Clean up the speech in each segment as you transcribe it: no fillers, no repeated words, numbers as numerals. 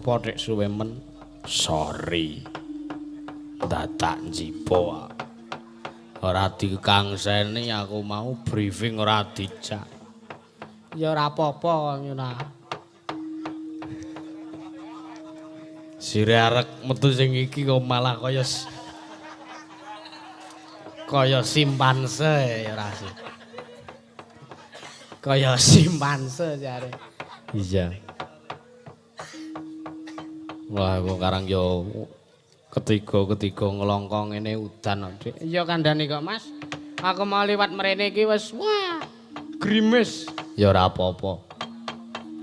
apa nek suwe men. Sorry. Dadak njipo. Ora dikangseni aku mau briefing ora dijak. Ya ora apa-apa ngono. Sire arek metu sing iki kok malah kaya simpanse ya ora sih. Kaya simpanse jare. Iya. Wah, kok karang yo ketiga ngelongkong ngene udan, Dik. Iya kandhane kok, Mas. Aku mau liwat mrene iki wis wah, grimis. Ya ora apa-apa.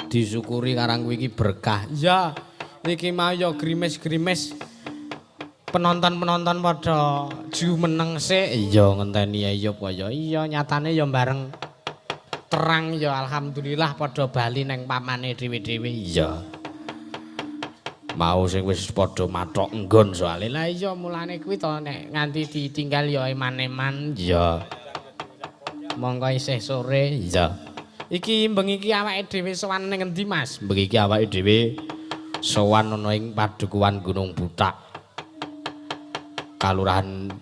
Disyukuri karang kuwi iki berkah. Ya, iki mau yo grimis-grimis. Penonton-penonton padha jumeneng sik. Iya ngenteni Ayub kaya. Iya nyatane ya bareng terang ya alhamdulillah padha bali neng pamane dhewe-dhewe. Iya. Mau sing wis padha mathok nggon soalé. Lah iya mulane kuwi to nek nganti ditinggal ya eman-eman. Iya. Monggo isih sore. Iya. Iki bengi iki awake dhewe sowan ning endi, Mas? Bengi iki awake dhewe sowan ana ing Padukuhan Gunung Butak. Kalurahan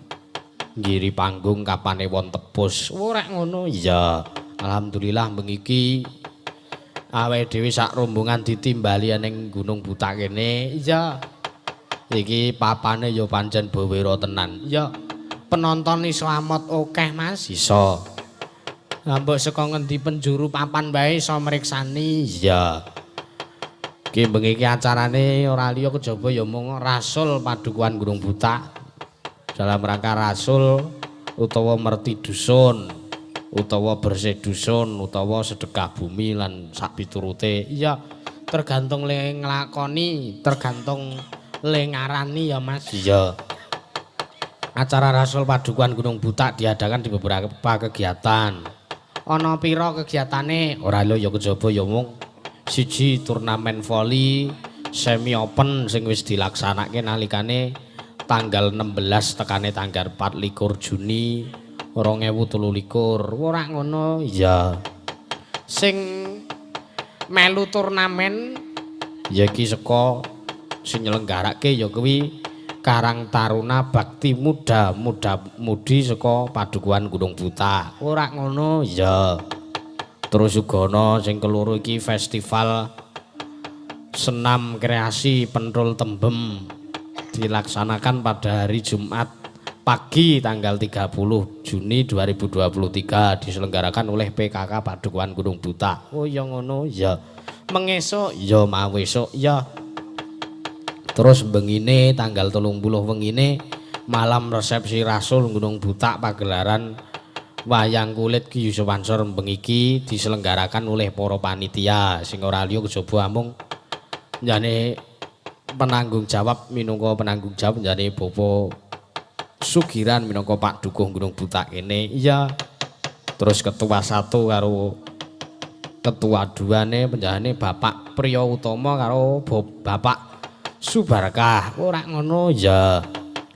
Giri Panggung Kapane Won Tepus. Ora ngono. Iya. Alhamdulillah bengi iki awake dhewe sak rombongan ditimbali ning Gunung Butak kene. Iya. Iki papane ya pancen bawira tenan. Iya. Penonton iso amot akeh, Mas. Iso. Lah mbok saka ngendi penjuru papan wae iso mriksani. Iya. Iki bengi iki acarane ora liya kejaba ya mung Rasul Padukuhan Gunung Butak. Dalam rangka rasul utawa merti dusun utawa bersih dusun utawa sedekah bumi lan sak piturute. Iya, tergantung le nglakoni, tergantung le ngarani ya, Mas. Iya. Acara Rasul Padukuhan Gunung Butak diadakan di beberapa kegiatan. Ana pira kegiatane? Ora lho ya kejaba ya mung siji turnamen voli semi open sing wis dilaksanake nalikane tanggal 16 tekane tanggal 24 Juni 2023. Ora ngono. Iya. Sing melu turnamen ya iki saka sing nyelenggarake ya kuwi Karang Taruna Bakti Muda Mudi saka Padukuhan Gunung Butak. Ora ngono. Iya. Terus uga ana sing keloro iki festival senam kreasi pentul tembem dilaksanakan pada hari Jumat pagi tanggal 30 Juni 2023 diselenggarakan oleh PKK Padukuhan Gunung Butak. Oh ya ngono ya. Mengesuk ya mau esuk ya. Terus bengine tanggal 30 wengine malam resepsi Rasul Gunung Butak pagelaran wayang kulit Ki Yusuf Ansor bengi iki diselenggarakan oleh para panitia sing ora liya kejaba amung jane penanggung jawab jane Bapak Sugiran minangka Pak Dukuh Gunung Butak kene. Iya. Terus ketua 1 karo ketua 2 penjahane Bapak Priya Utama karo Bapak Subarkah. Ora ngono ya.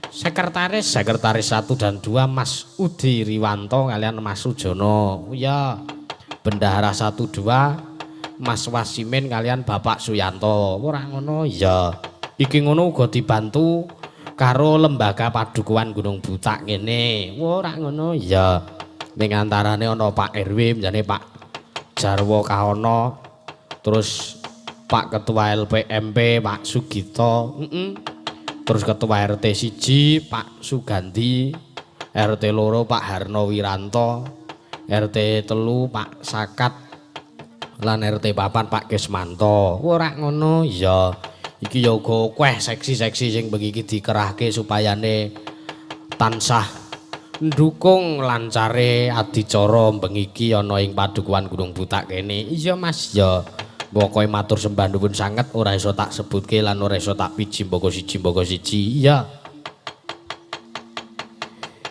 Sekretaris 1 dan 2 Mas Udi Riwanto kalian Mas Sujono. Iya. Bendahara 1 2 Mas Wasimin kalian Bapak Suyanto. Ora ngono ya. Iki ngono uga dibantu karo lembaga Padukuhan Gunung Butak kene. Ora ngono ya. Ning antarane ana Pak RW jane Pak Jarwo Kaono. Terus Pak Ketua LPMP Pak Sugito. Terus Ketua RT 1 Pak Sugandi. RT 2 Pak Harno Wiranto. RT 3 Pak Sakat. Lan RT 4 Pak Kesmanto. Ora ngono ya. Iki ya uga kueh seksi-seksi sing bengi iki dikerahke supayane tansah ndukung lancare adicara bengi iki ana ing Padukuhan Gunung Butak kene. Iya Mas ya. Pokoke matur sembah nuwun sanget ora iso tak sebutke lan ora iso tak piji mboko siji. Iya.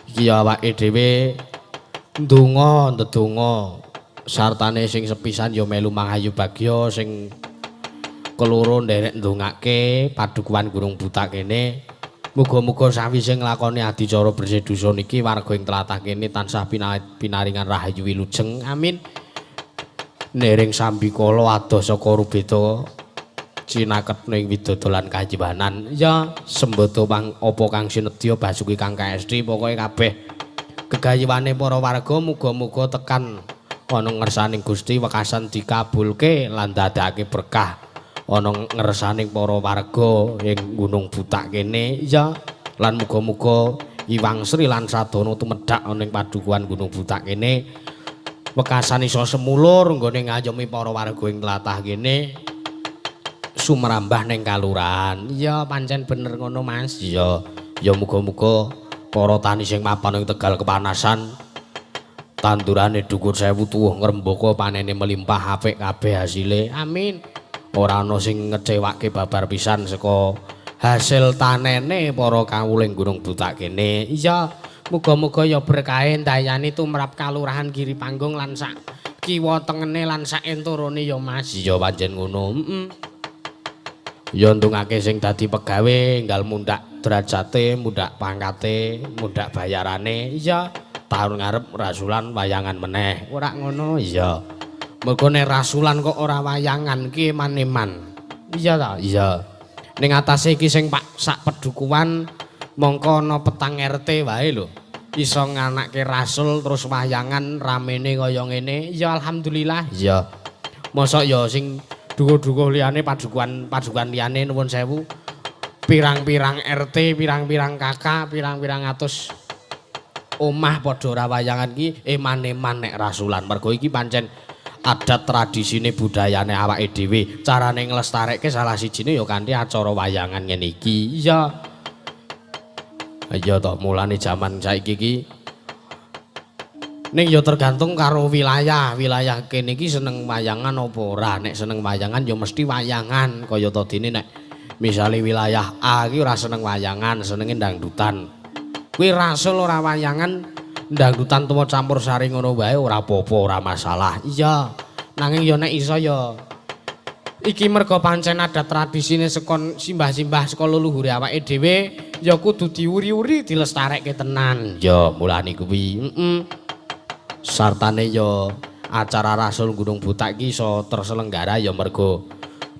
Iki awake dhewe ndedonga sartane sing sepisan ya melu mangayu bagya sing keloro nderek ndongake Padukuhan Gunung Butak kene. Muga-muga sawise nglakoni adicara bersih dusun iki warga ing tlatah kene tansah pinaringan rahayu wilujeng. Amin. Nering sambikala adoh saka rubeda cinaket ning widodolan kajibanan ya sembodo pang apa kang sinedya basuki kang KSD pokoke kabeh gegayiwane para warga muga-muga tekan ana ngersaning Gusti wekasan dikabulke lan dadekake berkah ana ngersaning para warga ing Gunung Butak kene ya lan muga-muga Iwang Sri lan Sadana tumedhak ana ing padukuhan Gunung Butak kene wekasan iso semulur nggone ngayomi para warga ing tlatah kene sumrambah ning kalurahan. Iya pancen bener ngono Mas. Iya. Ya muga-muga para tani sing mapan ing Tegal kepanasan tandurane dhukur 1000 tuwuh ngrembaka panene melimpah apik kabeh hasile. Amin. Ora ana sing ngecewake babar pisan saka hasil tanene para kawuling Gunung Butak kene. Iya. Muga-muga ya berkahe dayane tumrap kalurahan Giri Panggung lan sak kiwa tengene lan sak enturune ya Mas. Iya pancen ngono. Ya ndungake sing dadi pegawe enggal mundhak derajate, mundhak pangkate, mundhak bayarane. Iya, taun ngarep rasulan wayangan meneh. Ora ngono, iya. Mergo nek rasulan kok ora wayangan ki eman-eman. Iya ta? Iya. Ning atase iki sing Pak sak pedukuhan mongko ana petang RT wae lho. Iso nganake rasul terus wayangan ramene kaya ngene. Ya alhamdulillah. Iya. Mosok ya sing dukuh-dukuh liyane padukuhan liyane nuwun sewu pirang-pirang RT, pirang-pirang kakak, pirang-pirang atus omah padha ora wayangan ki eman-eman nek rasulan. Mergo iki pancen adat tradisine budayane awake dhewe. Carane nglestarekke salah sijine ya kanthi acara wayangan ngene iki. Iya. Iya to, mulane jaman saiki iki ning ya tergantung karo wilayah kene iki seneng wayangan apa ora. Nek seneng wayangan ya mesti wayangan kaya to dene nek misale wilayah A iki ora seneng wayangan, senenge dangdutan. Kuwi rasul ora wayangan, dangdutan tuwa campur sari ngono wae ora apa-apa, ora masalah. Iya. Nanging ya nek iso ya iki mergo pancen adat tradisine sekon simbah-simbah saka leluhure awake dhewe ya kudu diuri-uri dilestarekke tenan. Ya mulane kuwi. Sartane ya acara Rasul Gunung Butak iki iso terselenggara ya mergo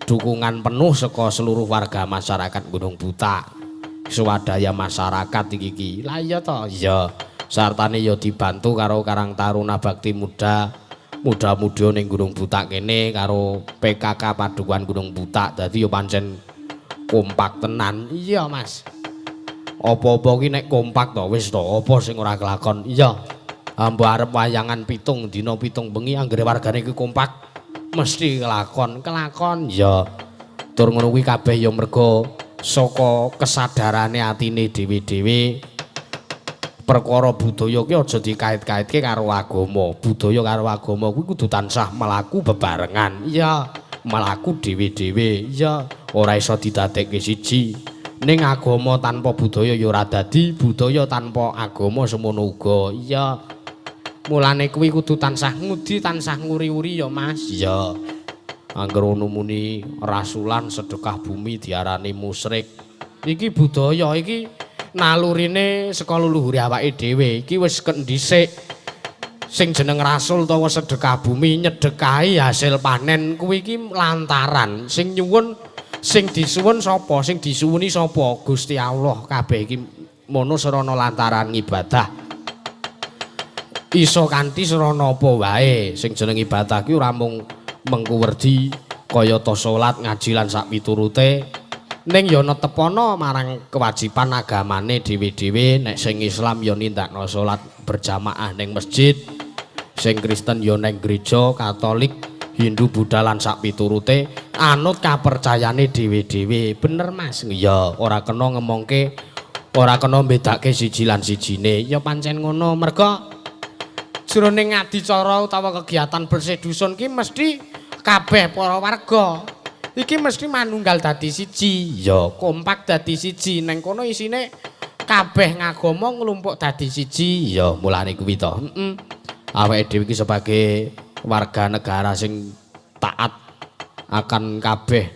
dukungan penuh saka seluruh warga masyarakat Gunung Butak. Swadaya masyarakat iki. Lah iya to, iya. Sartane ya dibantu karo Karang Taruna Bakti muda-muda ning Gunung Butak kene karo PKK Padukuhan Gunung Butak. Dadi ya pancen kompak tenan. Iya, Mas. Apa-apa ki nek kompak to wis to, apa sing ora kelakon. Iya. Ambo arep wayangan pitung dina pitung bengi anggere wargane iki kompak mesti kelakon ya tur ngono kuwi kabeh ya mergo saka kesadarane atine dhewe-dhewe perkara budaya ki aja dikait-kaitke karo agama. Budaya karo agama kuwi kudu tansah mlaku bebarengan. Iya, mlaku dhewe-dhewe. Iya, ora iso didadekke siji. Ning agama tanpa budaya ya ora dadi, budaya tanpa agama semono uga. Iya. Mulane kuwi kudu tansah ngudi, tansah nguri-uri ya Mas. Ya. Angger ono muni rasulan sedekah bumi diarani musyrik. Iki budaya iki nalurine saka leluhure awake dhewe. Iki wis kendhisik sing jeneng rasul utawa sedekah bumi nyedekahi hasil panen kuwi iki lantaran sing nyuwun sing disuwun sapa? Sing disuwuni sapa? Gusti Allah. Kabeh iki mono sarana lantaran ibadah. Iso kanthi sarana apa wae sing jeneng ibadah ki ora mung mengku werdi kaya ta salat ngaji lan sak piturute ning ya netepana marang kewajiban agamane dhewe-dhewe. Nek sing Islam ya nindakno salat berjamaah ning masjid, sing Kristen ya ning gereja, Katolik, Hindu, Buddha lan sak piturute anut kapercayane dhewe-dhewe. Bener Mas. Ya ora kena ngemongke, ora kena mbedake siji lan sijine. Ya pancen ngono merga jroning adicara utawa kegiatan bersih dusun ki mesti kabeh para warga iki mesti manunggal dadi siji. Ya kompak dadi siji neng kono isine kabeh ngagama nglumpuk dadi siji. Ya mulane kuwi to. Awake dhewe iki sebagai warga negara sing taat akan kabeh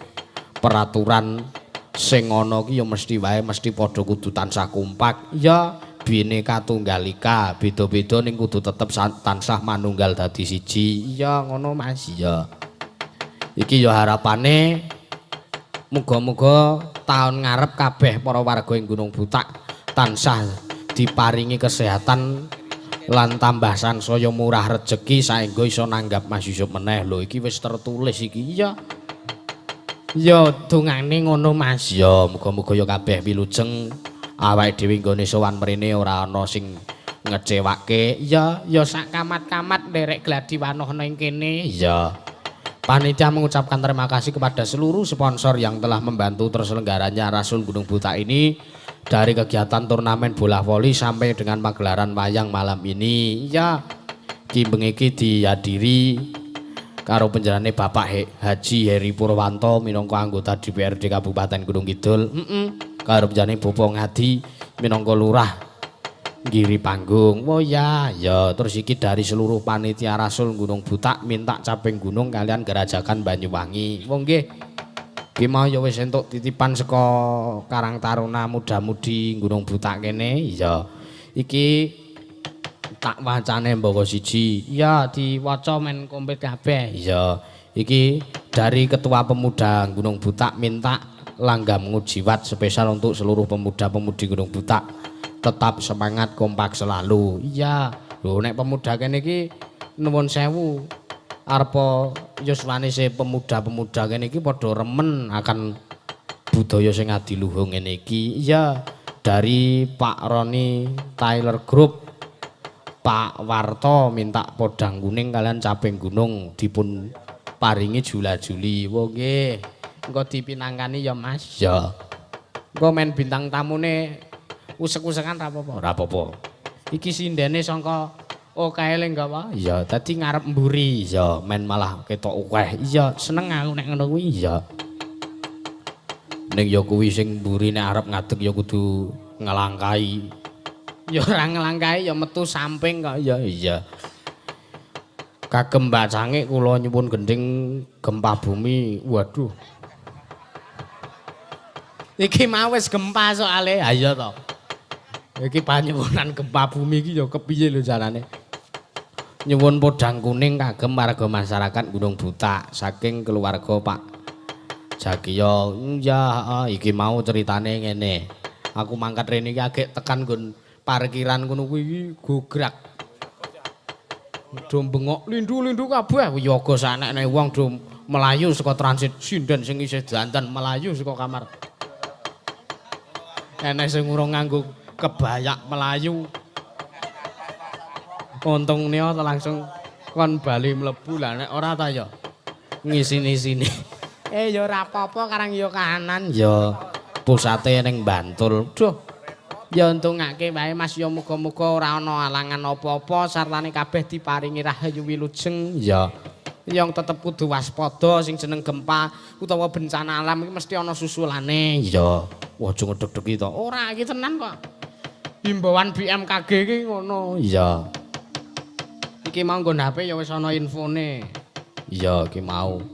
peraturan sing ana ki ya mesti wae mesti padha kudu tansah kompak. Ya Bhinneka Tunggal Ika, beda-beda ning kudu tetep tansah manunggal dadi siji. Iya ngono Mas. Iya. Iki ya harapane Muga-muga taun ngarep kabeh para warga ing Gunung Butak tansah diparingi kesehatan lan tambah sansaya murah rejeki saengga iso nanggap Mas Yusuf meneh. Lho iki wis tertulis iki. Iya. Ya dongane ngono Mas. Ya muga-muga ya kabeh wilujeng awake dhewe nggone sowan mrene ora ana sing ngecewake. Ya sak kamat-kamat nderek gladi wanoh ning kene. Ya. Panitia mengucapkan terima kasih kepada seluruh sponsor yang telah membantu terselenggaranya Rasul Gunung Butak ini dari kegiatan turnamen bola voli sampai dengan pagelaran wayang malam ini. Ya, ki bengi dihadiri karo penjarane Bapak Haji Heri Purwanto minangka anggota DPRD Kabupaten Gunung Kidul. Karo penjarane Bopo Ngadi minangka lurah Giri Panggung. Oh ya, terus iki dari seluruh panitia Rasul Gunung Butak minta caping gunung kalian Gerajakan Banyuwangi. Wong nggih. Ki mau ya wis entuk titipan saka Karang Taruna Muda-mudi Gunung Butak kene. Ya. Iki tak wacane mbaka siji. Ya diwaca men komplit kabeh. Ya. Iki dari Ketua Pemuda Gunung Butak minta langgam ngujiwat spesial untuk seluruh pemuda-pemudi Gunung Butak. Tetap semangat kompak selalu. Iya. Lho nek pemuda kene iki nuwun sewu. Arepa yuswane se pemuda-pemuda kene iki padha remen akan budaya sing adiluhung ngene iki. Iya. Dari Pak Roni Tyler Group Pak Warto minta podang kuning kalian caping gunung dipun paringi jula-juli. Wo nggih. Engko dipinangkani ya Mas. Ya. Engko men bintang tamune usek-usekan ra apa-apa. Ora apa-apa. Iki sindene sangka OKL enggak apa? Iya, dadi ngarep mburi. Iya, men malah ketok akeh. Iya, seneng aku nek ngono kuwi. Iya. Ning ya kuwi sing mburi nek arep ngadeg ya kudu ngelangkai. Ya ora ngelangkai ya metu samping kok. Iya, iya. Kagem Mbak Cangik kula nyuwun gending gempa bumi. Waduh. Iki mau wis gempa soalé. Ha iya to. Iki panyuwunan gempa bumi iki ya kepiye lho carane. Nyuwun podang kuning kagem warga masyarakat Gunung Butak saking keluarga Pak Jakiyo. Ya, iki mau ceritane ngene. Aku mangkat rene iki agek tekan nggon parkiran ngono kuwi gograk. Do bengok lindu-lindu kabeh. Yoga sanekne wong do melayu saka transit sinden sing isih dandan melayu saka kamar. Enek sing urung nganggo kebayak melayu. Untung niya langsung kon bali mlebu lah nek ora ta ya ngisini-sini. Ya ora apa-apa karang ya kahanan ya pusate ning Bantul. Duh. Ya untungake wae Mas ya muga-muga ora ana alangan apa-apa sartane kabeh diparingi rahayu wilujeng. Ya. Yang tetep kudu waspada sing jeneng gempa utawa bencana alam iki mesti ana susulane. Ya. Aja ngedeg-degi to. Ora iki tenan kok. Himbauan BMKG iki ngono. Iya. Iki mau nggon HP ya wis ana infone. Iya, iki mau.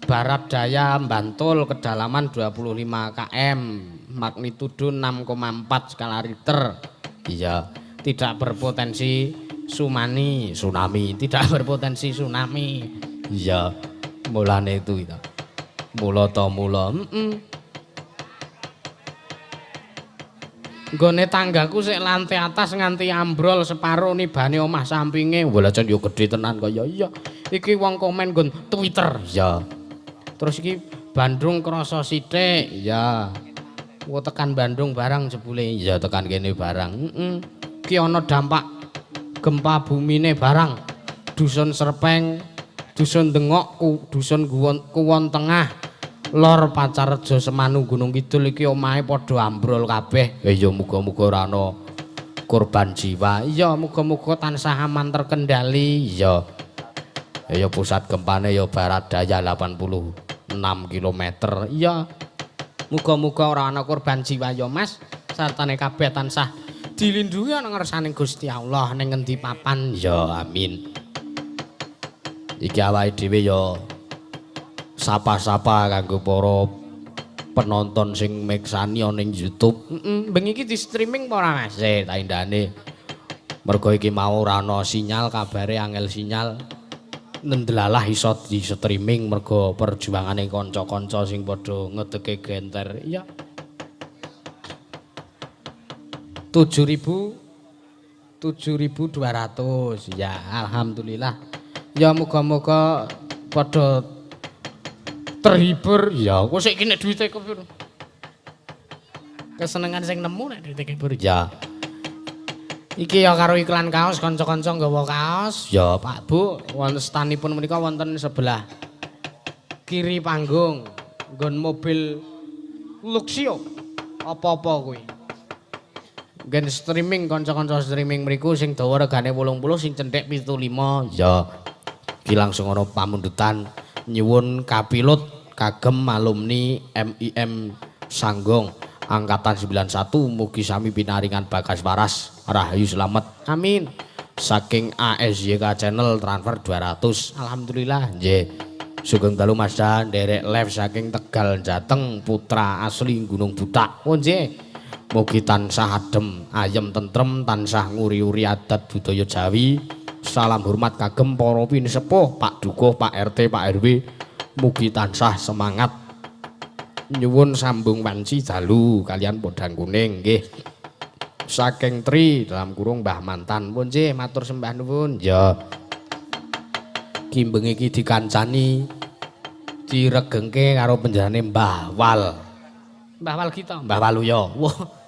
Barat daya Bantul kedalaman 25 km, magnitudo 6,4 skala Richter. Iya, tidak berpotensi tsunami, tidak berpotensi tsunami. Iya, mulane itu. Mula to mula. Nggone tanggaku sik lantai atas nganti ambrol separo nibane omah sampinge. Wala jan yo gedhe tenan kok ya iya. Iki wong komen nggon Twitter. Ya. Terus iki Bandung krasa sithik. Ya. Wo tekan Bandung barang jebule. Ya tekan kene barang. Iki ana dampak gempa bumine barang. Dusun Serpeng, Dusun Dengok, Dusun Kuwon Tengah. Lor Pacarjo Semanu Gunung Kidul iki omahe padha ambrol kabeh. Ya muga-muga ora ana korban jiwa. Ya muga-muga tansah aman terkendali. Ya. Ya pusat gempane ya barat daya 86 km. Ya. Muga-muga ora ana korban jiwa ya Mas. Sartane kabeh tansah dilindungi ana ngersane Gusti Allah ning ngendi papan. Ya amin. Iki awake dhewe ya sapa-sapa kanggo para penonton sing miksani ana ning YouTube. Bengi iki di streaming apa ora Mas? Tak indane. Mergo iki mau ora ana sinyal, kabare angel sinyal. Nendelalah iso di streaming mergo perjuangane kanca-kanca sing padha ngedeke genter. Iya. 7.200 ya alhamdulillah ya muga-muga padha terhibur ya kok sik nek duwite kepiro kesenengan sing nemu nek duwite kepiro ya iki ya karo iklan kaos kanca-kanca nggawa kaos ya Pak Bu wonten stanipun menika wonten sebelah kiri panggung nggon mobil Luxio apa-apa kuwi gen streaming kanca-kanca streaming mriku sing dawa regane 80 sing cendhek 75 ya iki langsung ana pamundutan nyuwun kapilut kagem alumni MIM Sanggong angkatan 91 mugi sami pinaringan bagas waras rahayu selamat amin saking ASYK channel transfer 200 alhamdulillah nggih sugeng dalu Mas Dan derek live saking Tegal Jateng putra asli Gunung Butak oh nggih mugi tansah adem, ayem tentrem, tansah nguri-uri adat budaya Jawi. Salam hormat kagem para pinisepuh, Pak Dukuh, Pak RT, Pak RW. Mugi tansah semangat. Nyuwun sambung wanci dalu kalian podang kuning nggih. Saking Tri dalam kurung Mbah Mantan. Pun nggih matur sembah nuwun. Ya. Kimbeng iki dikancani diregengke karo penjarane Mbah Wal. Mbah Wal kita, Mbah Waluya. Wah.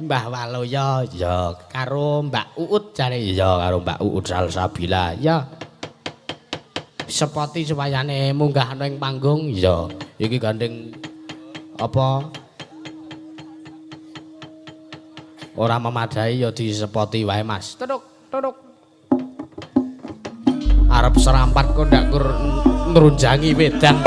Mbah Waluya ya karo Mbak Uut jare ya karo Mbak Uut Salsabila ya. Sepoti supayane munggah ana ing panggung ya. Iki gandeng apa? Ora memadai ya disepoti wae Mas. Tuduk, tuduk. Arep serampat kok ndak kur nrunjangi wedang.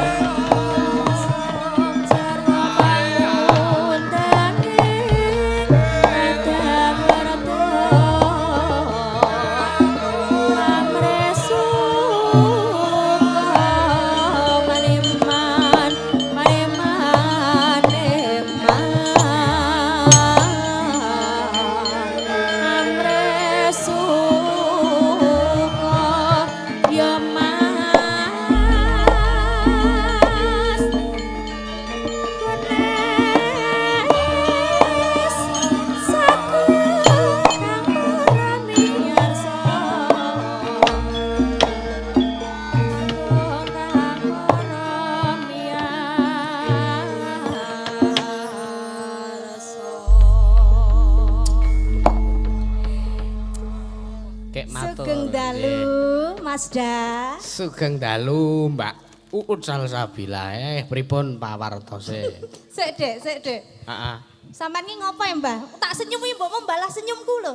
Sugeng dalu Mbak Uut Salsabila pripun pawartose. Sik Dek. Heeh. Sampeyan ki ngopo ya, Mbah? Tak senyum iki mbok membalas senyumku lho.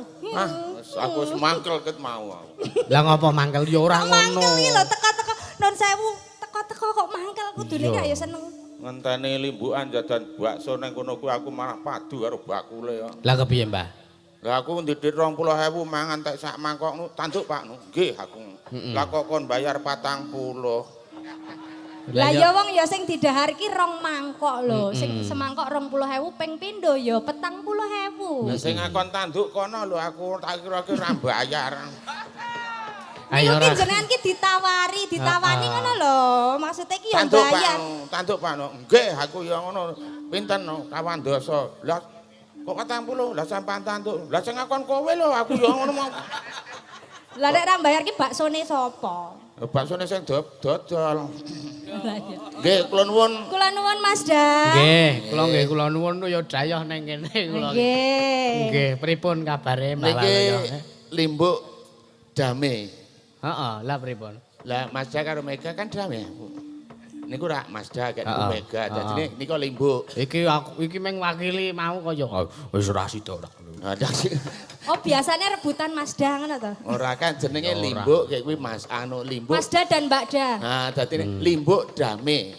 Aku semangkel ket mau. Lah ngopo mangkel ya ora ngono. Mangkel iki lho teko-teko non sewu, teko-teko kok mangkel kudune gak ya seneng. Ngenteni limbukan jajan bakso nang kono kuwi aku malah padu karo bakule ya. Lah kepiye, Mbah? Lah aku ndidit 20.000 mangan tek sak mangkok nu tanduk Pak nu. Nggih aku. Lah kok kon bayar 40. Lah ya wong ya sing didahar ki 2 mangkok lho. Sing semangkok 20.000 ping pindho ya 40.000. Lah sing ngakon tanduk kono lho aku tak kira-kira bayar. Ayo ora. Jenengan ki ditawani ngono lho. Maksude ki ya bayar. Tanduk Pak nu. Nggih aku ya ngono. Pinten no kawan dosa. Lah kok 40 lah sampean tanduk. Lah sing ngakon kowe lho aku ya ngono mau. Lah nek ra bayar ki baksone sapa? Baksone sing dodol. Nggih, kula nuwun. Kula nuwun Mas Da. Nggih, kula nuwun ya dayah ning kene kula. Nggih, pripun kabare Mbak Waluya? Limbuk Dame. Heeh, lah pripun? Lah Mazda karo Mega kan Dame. Niku ra Mazda kek Mega. Dadi niku limbuk. Iki meng wakili mau kaya wis ora sida ora. Oh, biasanya rebutan Mazda ngono to? Ora kan jenenge limbuk kayak kuwi Mas limbuk. Mazda dan Mbak Da. Nah, dadi limbuk Dame.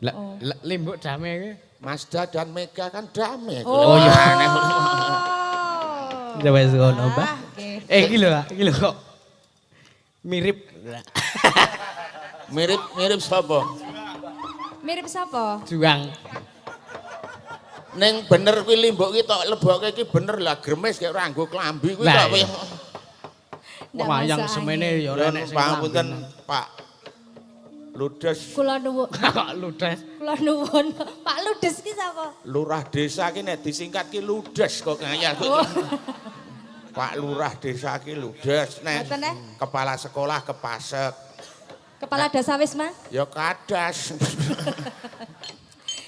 Lah limbuk Dame iki Mazda dan Mega kan Dame. Oh ya aneh. Ya wis ngono, Mbah. Iki lho kok mirip. Mirip sapa? Mirip sapa? Juang. Ning bener kuwi limbuk ki tok lebokke iki bener lah gremes kaya ora nggo klambi kuwi tok. Ndak Wayang masuk semene angin. ya ora Yen nek sing pangapunten lambenan. Pak Ludes, Kula nuwun. Kok ludes. Kula nuwun. Pak Ludes ki sapa? lurah desa ki nek disingkat ki Ludes kok ngayal. Oh. Pak Lurah desa ki Ludes nek Ngoten, eh? kepala sekolah Kepasek. Kepala Dasawisma. Ya kadas.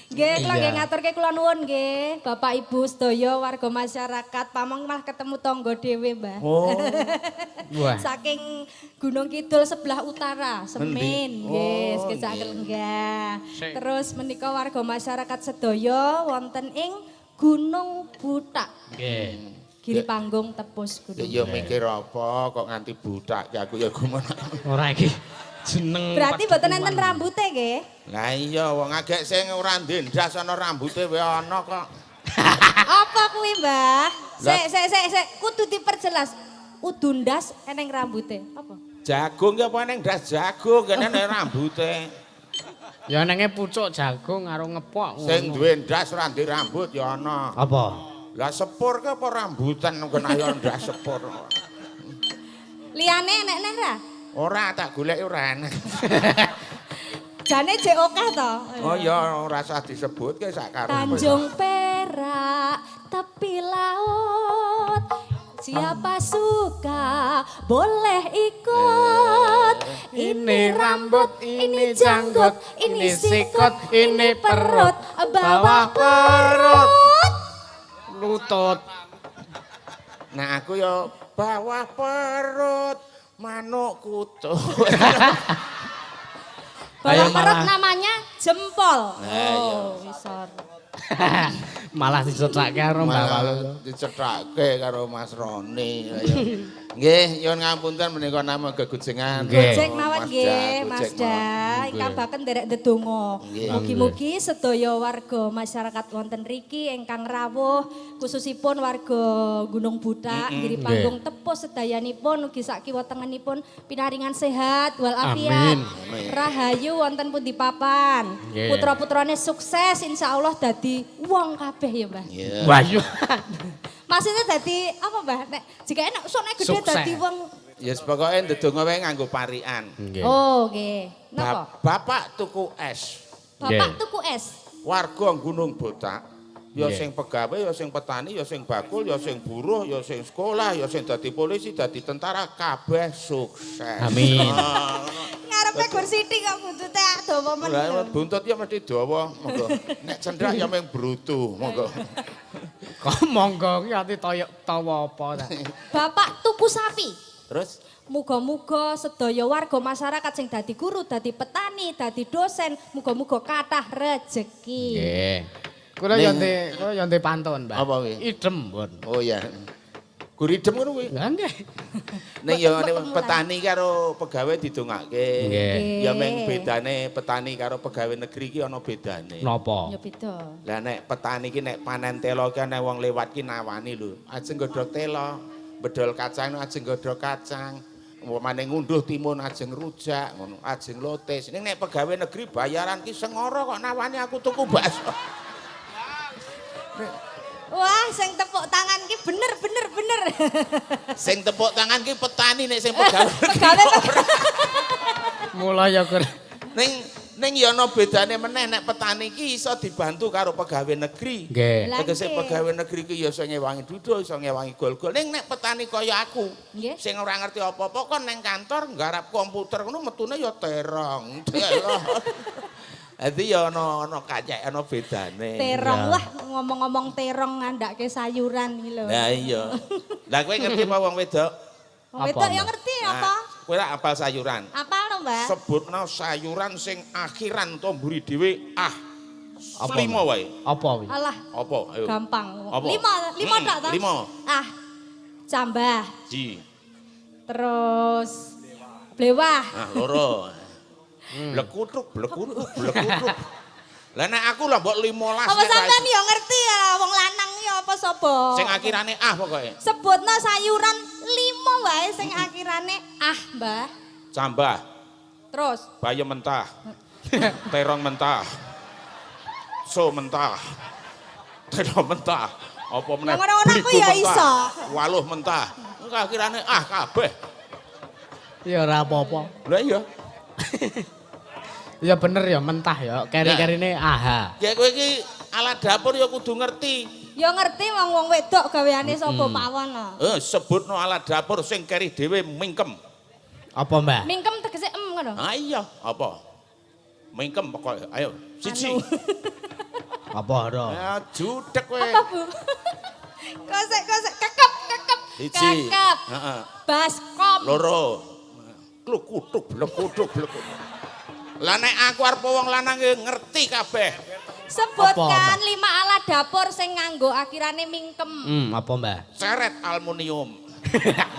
Nggih, kula Iya. nggih ngaturke kula nuwun nggih. Bapak Ibu sedaya warga masyarakat pamong malah ketemu tangga dhewe, Mbah. Oh. Wah. Saking Gunung Kidul sebelah utara, Semin, nggih, Oh, Sekecak nggih. Lenggah. Sik. Terus menika warga masyarakat sedaya wonten ing Gunung Butak. Nggih. Giri panggung tepus gunung. Ya mikir apa kok nganti butak ya aku ya gumun. Ora iki jeneng. Berarti mboten enten rambute nggih. Lah iya wong agek sing ora ndendas ana rambute wae ana kok. Apa kuwi, Mbah? Sik, kudu diperjelas. Udundas eneng rambute. Apa? Jagung ki apa ning ndas jagung kene nek rambute. Ya nenge pucuk jagung karo ngepok. Sing duwe ndas ora ndek rambut ya ana. Apa? Lah sepur ki apa rambutan kena ya ndas sepur. Liyane enek-enek ra? Ora tak goleki ora enak. Jane jek akeh to. Oh ya ora usah disebut ki sak karo. Tanjung Perak, tepi laut. Siapa suka boleh ikut. Ini rambut, ini janggut, ini sikut, ini perut, bawah perut. Lutut. Nah aku ya bawah perut manuk kutut. Bawah Ayo, perut malah. namanya jempol. Nah, iya. Oh, wisor. Malah dicethake karo Mbak Walu. Malah dicethake karo Mas Roni. Ayo. Nggih, nyuwun ngapunten menika nama gegujengan. Nggih. Gojek mawon nggih, Mas Da. Ingkang baken nderek ndedonga. Nggih. Mugi-mugi sedaya warga masyarakat wonten riki ingkang rawuh khususipun warga Gunung Butak, Giri Panggung Tepus sedayanipun ugi sak kiwa tengenipun pinaringan sehat walafiat. Amin. Rahayu wonten pundi papan. Nggih. Putra-putrane sukses insyaallah dadi wong kabeh ya, Mbah. Iya. Wahyu. Maksudnya dadi apa, Mbah? Nek jika enak sok nek gede Sukses. dadi wong. Ya pokoke ndedonga wae nganggo parikan. Nggih. Oh, nggih. Napa? Bapak tuku es. Bapak Nggih. tuku es. Warga Gunung Butak ya Nggih. sing pegawai, ya sing petani, ya sing bakul, ya sing buruh, ya sing sekolah, ya sing dadi polisi, dadi tentara kabeh sukses. Amin. Ngarepe gur sithik kok buntute dawa men. Lah buntut ya mesti dawa, monggo. Nek cendrak ya mung brutu, monggo. Kok monggo ki ati toyok tawa apa ta? Bapak tuku sapi. Terus Muga-muga sedaya warga masyarakat sing dadi guru, dadi petani, dadi dosen, muga-muga kathah rejeki. Nggih. Kula yo ndek pantun, Mbak. Apa kuwi? Idem, Pun. oh ya. Guridem ngono kuwi. Lah nggih. Ning ya petani karo pegawai didongake. Nggih. Ya mung bedane petani karo pegawai negeri ki ana bedane. Napa? Ya beda. Lah nek petani ki nek panen telo ki nek wong lewat ki nawani lho. Ajeng godhog telo, bedol kacang ajeng godhog kacang. Umpamane ngunduh timun ajeng rujak ngono, ajeng lotis. Ning nek pegawai negeri bayaran ki sengoro kok nawani aku tuku bakso. Wah, sing tepuk tangan ki bener. Sing tepuk tangan ki petani nek sing pegawai. Pegawai Mula ya kur. Ning ya ana bedane meneh nek petani ki iso dibantu karo pegawai negeri. Nggih. Lah, Tegese nggih. pegawai negeri ki ya iso ngewangi duduk, iso ngewangi gol-gol. Ning nek petani kaya aku, Nggih. sing ora ngerti apa-apa kon ning kantor nggarap komputer ngono metune ya terong. Dadi ya ana kacek ana bedane. terong. Iya. Wah, ngomong-ngomong terong ngandake sayuran iki lho. Lah iya. Lah kowe ngerti apa wong wedok? Wong wedok ya Mbak? ngerti Nah, apa? kowe ra apal sayuran. Apa lho, Mbak? Sebutna sayuran sing akhiran to mburi dhewe Apa, lima Mbak? wae. Apa kuwi? Nah, Alah, Apa? Ayo. gampang. Apa? Lima tok ta? 5. Ah. Cambah, Ji. terus blewah. Nah, loro. Blekutuk. Lah nek aku lah mbok 15 Apa nek ra sampean iso. ya ngerti ya wong lanang ya apa sapa? Sing akhirane pokoke. Sebutna sayuran 5 wae sing akhirane Mbah. Cambah, Terus bayam mentah. Terong mentah. So mentah. Terong mentah. Apa meneh? Yang ngono-ngono aku bliku ya mentah, iso. Waluh mentah. Engko akhirane kabeh. Ya ora apa-apa. Lah iya. Ya bener ya mentah ya. Keri-kerine aha. Ya kowe iki alat dapur ya kudu ngerti. Ya ngerti wong wedok gaweane sapa mawon. Sebutno alat dapur sing keri dhewe mingkem. Apa, Mbah? Mingkem tegese ngono. Ah iya, apa? Mingkem pokoke. Ayo, siji. Anu. Apa ora? Ya judek kowe. Apa, Bu? Kosek kekep. Siji. Kekep. Heeh. Baskom. Loro. Kluk-kutuk, blek-kutuk. Lah nek aku arep wong lanang ngerti kabeh. Sebutkan 5 alat dapur sing nganggo akhirane mingkem. Apa, Mbah? Seret aluminium.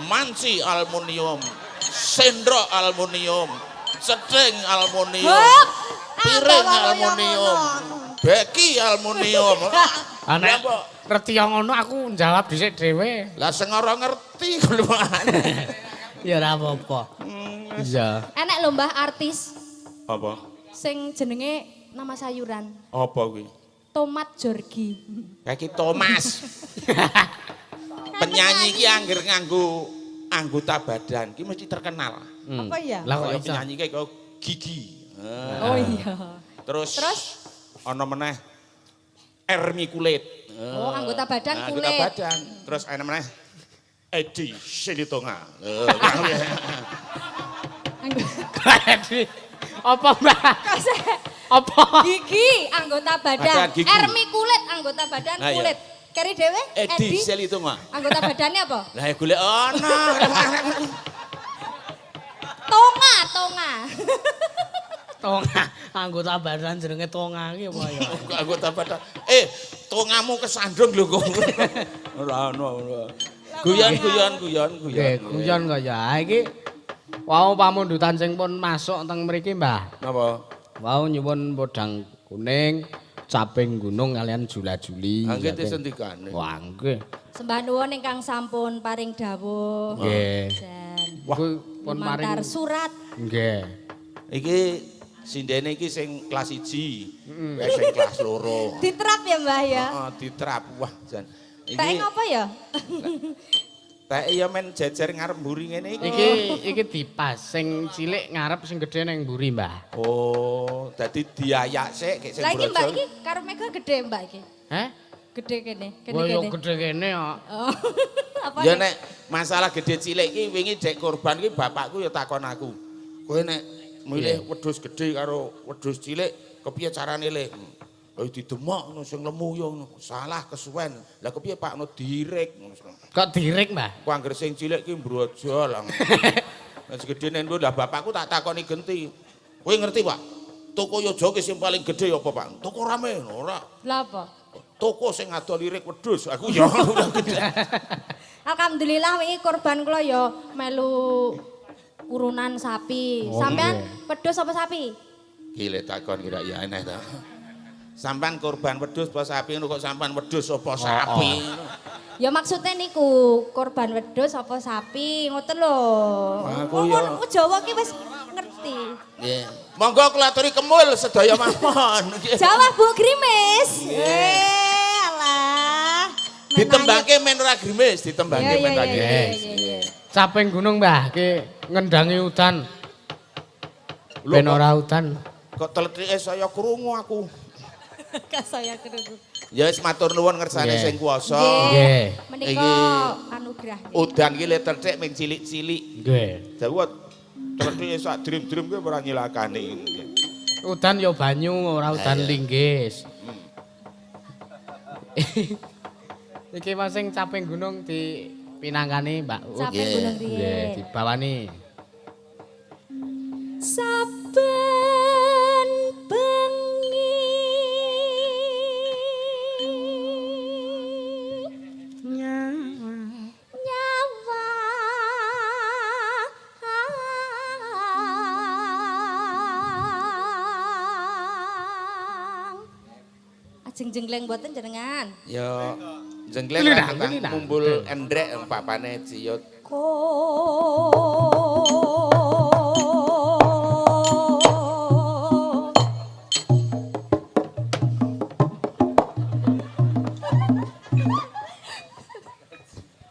Manci aluminium. Sendok aluminium. Sedeng aluminium. Hop! Piring aluminium. Beki aluminium. Anek ngerti yang ngono aku jawab dhisik dhewe. Lah sing ora ngerti keluane. Ya ora apa-apa. Iya. Enek lho Mbah artis Apa? sing jenenge nama sayuran. Apa kuwi? Tomat Jorgi. Kayak Thomas. Penyanyi iki angger nganggo anggota badan ki mesti terkenal. Apa ya? Lah kok Kaya iso? penyanyi kayak Gigi. Oh iya. Terus Terus? ana meneh Ermi kulit. Oh, anggota badan Anggota kulit. badan. Terus ana meneh Edi Selitonga. Apa, Mbah? Kosek. Apa? Gigi anggota badan. Badan gigi. Ermi kulit anggota badan Nah, iya. kulit. Keri dhewe? Edi Selitonga. Anggota badannya apa? Lah ya golek ana. Tonga. Tonga, anggota badan jenenge tonga iki apa ya? Anggota badan. Tongamu kesandung lho kok. Ora ono. Guyon. Nggih, guyon kok ya. Iki wau pamundutan sing pun masuk teng mriki, Mbah. Napa? Wau nyuwun podang kuning, caping gunung kalian jula-juli. Angge disendikane. Wah, nggih. Sembah nuwun ingkang sampun paring dawuh. Nggih. Jan. Iku pun Lumantar paring surat. nggih. Iki sindene iki sing kelas 1. Sing kelas 2. Diterap ya Mbah ya. Heeh, diterap. Wah, jan. Tak ngapa ya? Tak ya men jejer ngarep mburi ngene iki. Iki dipas sing cilik ngarep sing gedhe nang mburi, Mbah. Oh, dadi diayak sik gek sing Lah iki Mbak brojol. iki karo Mega gede Mbak iki. Heh? Gede kene, Wah, yo kene. gedhe kene kok. Oh. Apa Ya nih? nek masalah gede cilik iki wingi dek korban iki bapakku ya takon aku. Kowe nek milih wedhus gedhe karo wedhus cilik kepiye carane le? Lah didemok ngono sing lemu yo ngono. Salah kesuwen. Lah kepiye Pak no direk ngono. Kok dirik, Mbah? Ku anggere sing cilik ki brojol. Nek segedene ngono lah bapakku tak takoni genti. Kowe ngerti, Pak? Toko Yojo ki sing paling gedhe apa, Pak? Toko rame ora. Lah apa? Toko sing adol lirik wedhus. Aku ya udah gede. Alhamdulillah wingi korban kula ya melu urunan sapi. Oh, Sampean nggih. wedhus apa sapi? Gile takon kira ya aneh ta. Sampan korban wedhus apa sapi ngono kok sampan wedhus apa sapi. Ya maksudnya niku korban wedhus apa sapi ngoten lho. Aku ya- Wong Jawa ki wis ngerti. Nggih. Monggo kula aturi kemul sedaya mawon. Jawa Bu Grimis. Alah. Ditembangke men ora grimis, ditembangke men ora Iya, grimis. iya. Caping gunung, Mbah, ki ngendangi udan. Lho, Ben ora udan. Kok teletike saya krungu aku. Kak saya kerungu. Ya wis matur nuwun ngersane Nggih. sing kuwasa. Nggih. Menika Iki- anugerah. Udan ki le tetek ming cilik-cilik. Nggih. Dawet teletike sak drim-drim ki ora nyilakane. Udan ya banyu, ora udan linggis. Iki mas sing caping gunung dipinangkani, Mbak. Caping Nggih. gunung Nggih, riye. dibawani. Saben bengi nyawa ajeng jengleng boten jenengan. Ya jenggleng Kulina, kan kulina. mumbul endrek papane ciyut.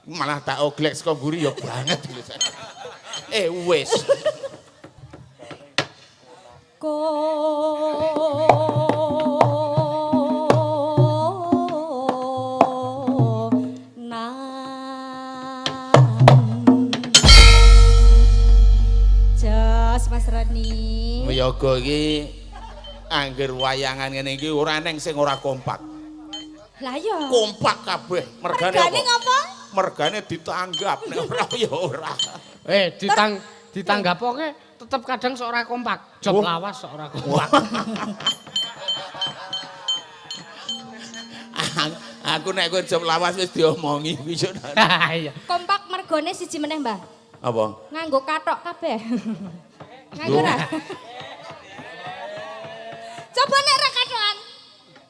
Malah tak oglek saka mburi ya banget. Wis. Jos Mas Roni. Yoga iki angger wayangan ngene iki ora neng sing ora kompak. Lah ya. Kompak kabeh. Mergane Mergane ngapa? Mergane ditanggap nek ora ya ora. Ditanggapoke tetep kadang sok ora kompak. Job lawas sok ora kompak. Aku nek kowe job lawas wis diomongi kuwi yo. Iya. Kompak mergone siji meneh, Mbah. Apa? Nganggo kathok kabeh. Nganggo ra? Coba nek ra kathokan.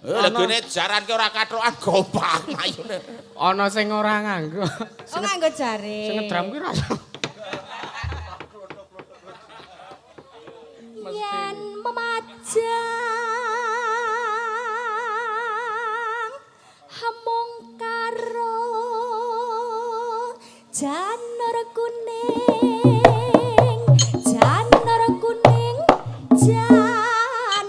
Legene jaran ke ora kathokan kompak ayune. Ana sing ora nganggo. Oh nganggo jare. Sing ngedram kuwi rasa. Yen memajang hamung karo janur kuning janur kuning janur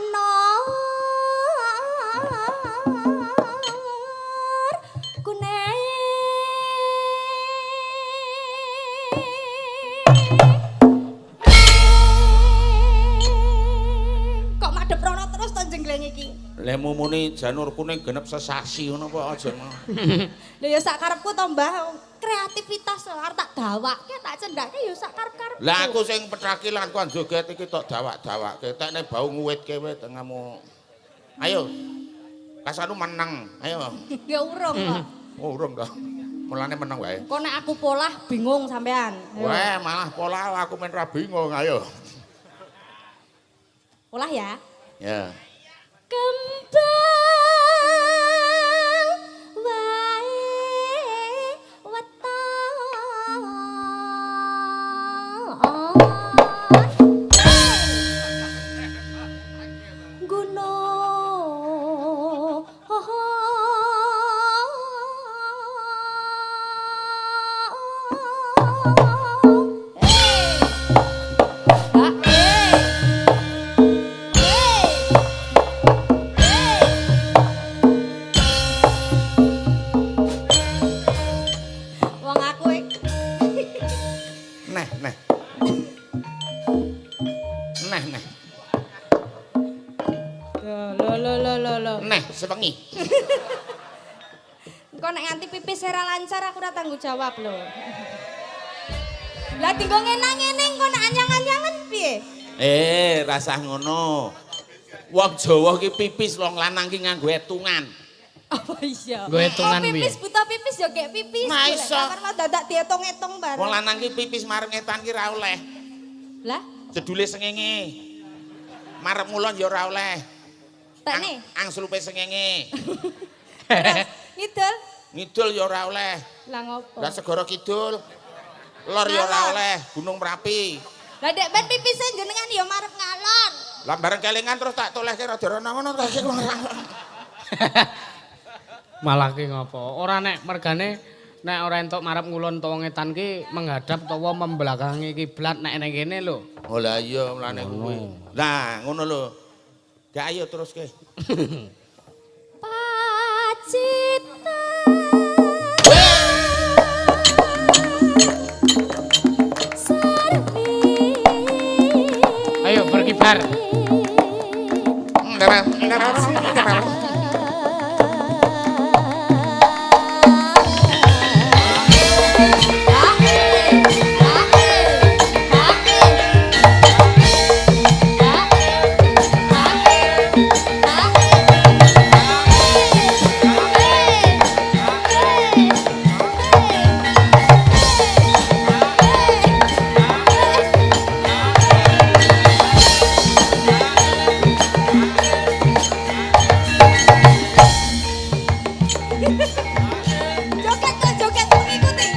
kuning kok madhep rono terus to jenggleng iki. Lek mumuni janur kuning genep sesasi ngono apa aja. Lha ya sak karepku to, Mbah. Kreativitas arep tak dawake, tak cendake ya sak karep-karepku. Lah aku sing petraki lan kon joget iki tok dawak-dawake. Tek nek bau nguwitke wae tengahmu. Ayo. Kasanu meneng. Ayo. Ya urung kok. Oh, urung ta. Mulane meneng wae. Kok nek aku polah bingung sampean. Ayo. Wah, malah pola aku men ra bingung. Ayo. Polah ya. Ya. Kembang wae weton gunung wong aku Neh. lho. Neh, sepengi. Engko nek nganti pipis ora lancar aku ora tanggung jawab lho. Lah dinggo ngene engko nek anyang-anyangan piye? Rasah ngono. Wong Jawa ki pipis wong lanang ki nganggo etungan. Apa iya? Nggo hitungan Oh, pipis piye? buta pipis ya gek pipis. Nah, iso. Karena dadak diitung-itung bareng. Wong lanang ki pipis marep ngetan ki ra oleh. Lah, Jedule sengenge. Marep ngulon ya ora oleh. tekne. Angslupe sengenge. Ngidul. Ngidul ya ora oleh. Lah ngopo? Lah segara kidul. Lor ya ora Ngalor. oleh, Gunung Merapi. Lah dek ben pipise jenengan ya marep ngalor. Lah bareng kelingan terus tak tolehke rada rono ngono ta iki. Malah ki ngopo? Ora nek mergane nek ora entuk marep ngulon utawa ngetan ki menghadap utawa membelakangi kiblat nek ning kene lho. Oh lah iya mlane kuwi. Lah ngono lho. Gak ayo terus ke. Pacita. Ayo berkibar. Joget mengikuti.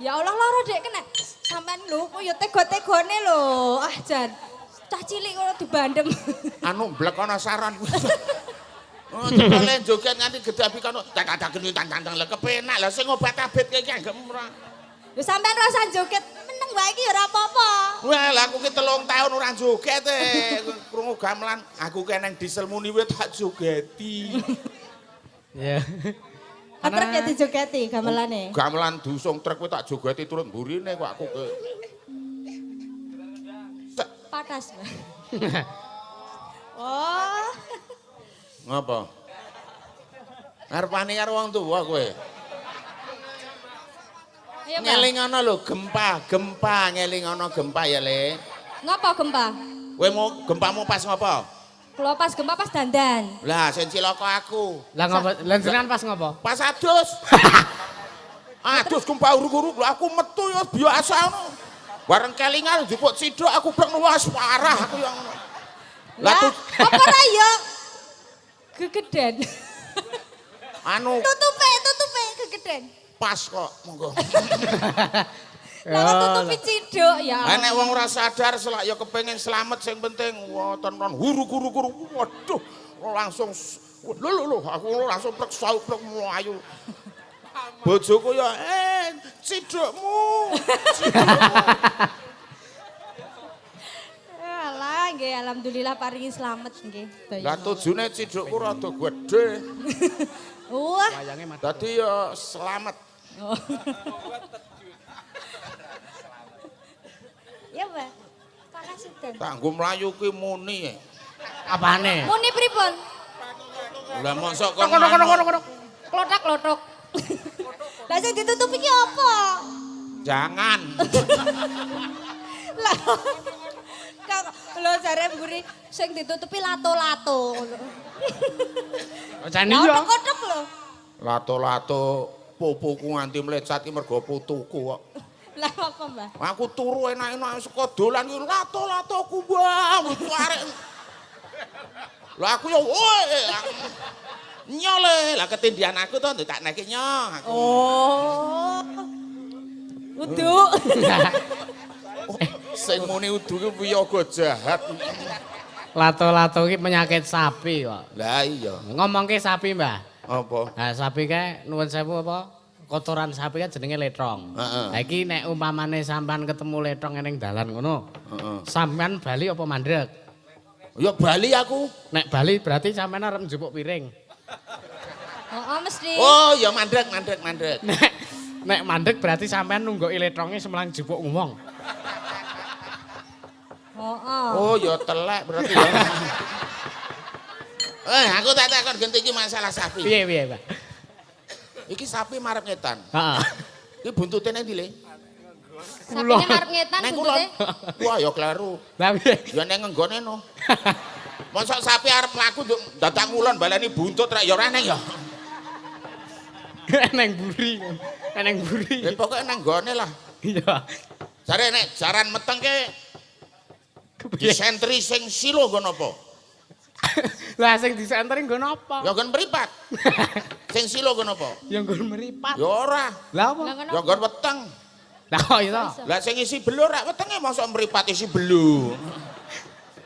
Ya Allah loro dek kena. Sampean lho kok ya tega-tegane lho. Ah jan. Cah cilik kok dibandem. Anu blek ana saron. Oh, jebule joget nganti gedhe api kono. Tak ada geni tantang lha kepenak. Lah sing obat abet iki anggem ora. Lho sampean rasa joget meneng wae iki ya ora apa-apa. Wah, lah aku ki 3 tahun ora joget krungu gamelan. Aku ki nang diesel muni wis tak jogeti. Ya. Atrek ya dijogeti gamelane. Gamelan dusung truk wis tak jogeti turun mburine kok aku ke. Patas. Oh. Ngapa? Arepane karo wong tuwa kowe. Ayo, Mbak. Ngelingono lho gempa ngelingono gempa ya, Le. Ngapa gempa? Kowe mau gempamu pas ngopo? Kalau pas gempa pas dandan. Lah sing cilaka aku. Lah ngopo? Lah jenengan pas ngopo? Pas adus. Adus gempa uruk-uruk lho aku metu ya biasa ngono. Bareng kelingan njupuk sidok aku blek nuwas parah aku yang ngono. Lah apa ra ya? Gegeden. Anu Tutupe gegeden. pas kok monggo. Lah tutupi ciduk ya. Lah nek wong ora sadar selak ya kepengin slamet sing penting wonten huru-huru waduh langsung lho aku langsung plek saut plek mlayu. Bojoku ya cidukmu. Alah nggih alhamdulillah paringi slamet nggih. Lah tujune cidukku rada gedhe. Wah. Dadi ya slamet. Oh. Ya, Mbak. Pakasudan. Kanggo mlayu ki muni. Apane? Muni pripun? Lah mosok kon Kono. Klothak-klothok. Lah sing ditutup iki apa? jangan. Lah. Lho jare mburi sing ditutupi lato-lato. Jane Lah yo. kothok lho. Lato-lato pupuku nganti mlecat ki mergo putuku kok. Lah apa, Mbah? Aku turu enak-enak saka dolan ki lato-latoku, Mbah. Itu arek. Lah aku yo woi. Nyole, lah ketindian aku to tak nek nyong aku. Oh. Uduk. Sing muni udu ki wiyaga jahat. Lato-lato ki penyakit sapi kok. Lah iya. Ngomongke sapi, Mbah. Apa? Nah, sapi kae nuwun sewu apa? Kotoran sapi kan jenenge letrong. Heeh. Lah iki nek umpamane sampean ketemu letrong ning dalan ngono. Heeh. Sampean bali apa mandeg? Ya bali aku. Nek bali berarti sampean arep njupuk piring. Oh, mesti. Oh, ya mandek. Nek mandeg berarti sampean nunggu letronge semelang njupuk ngomong. Oh. Oh, ya telek berarti ya. Aku tak takon genti iki masalah sapi. Piye, Mbak? Iki sapi marep ngetan. Heeh. Iki buntute nang ndi, Le? Sapine arep ngetan Nang buntute. kulon. Wah, ya kleru. Lah piye? Ya nang nggone no. Mosok sapi arep mlaku nduk dadak ngulon baleni buntut rek ya ora neng ya. Eneng buri. Ya pokoke nang nggone lah. Iya. Jare nek jaran meteng ke disentri sing silo nggon apa? Lah sing disentering nggon apa? Ya nggon mripat. Sing silo nggon apa? Ya nggon meripat. Ya ora. Lah apa? Ya nggon weteng. Lah kok iso? Lah sing isi belur rek wetenge mosok mripat isi belu.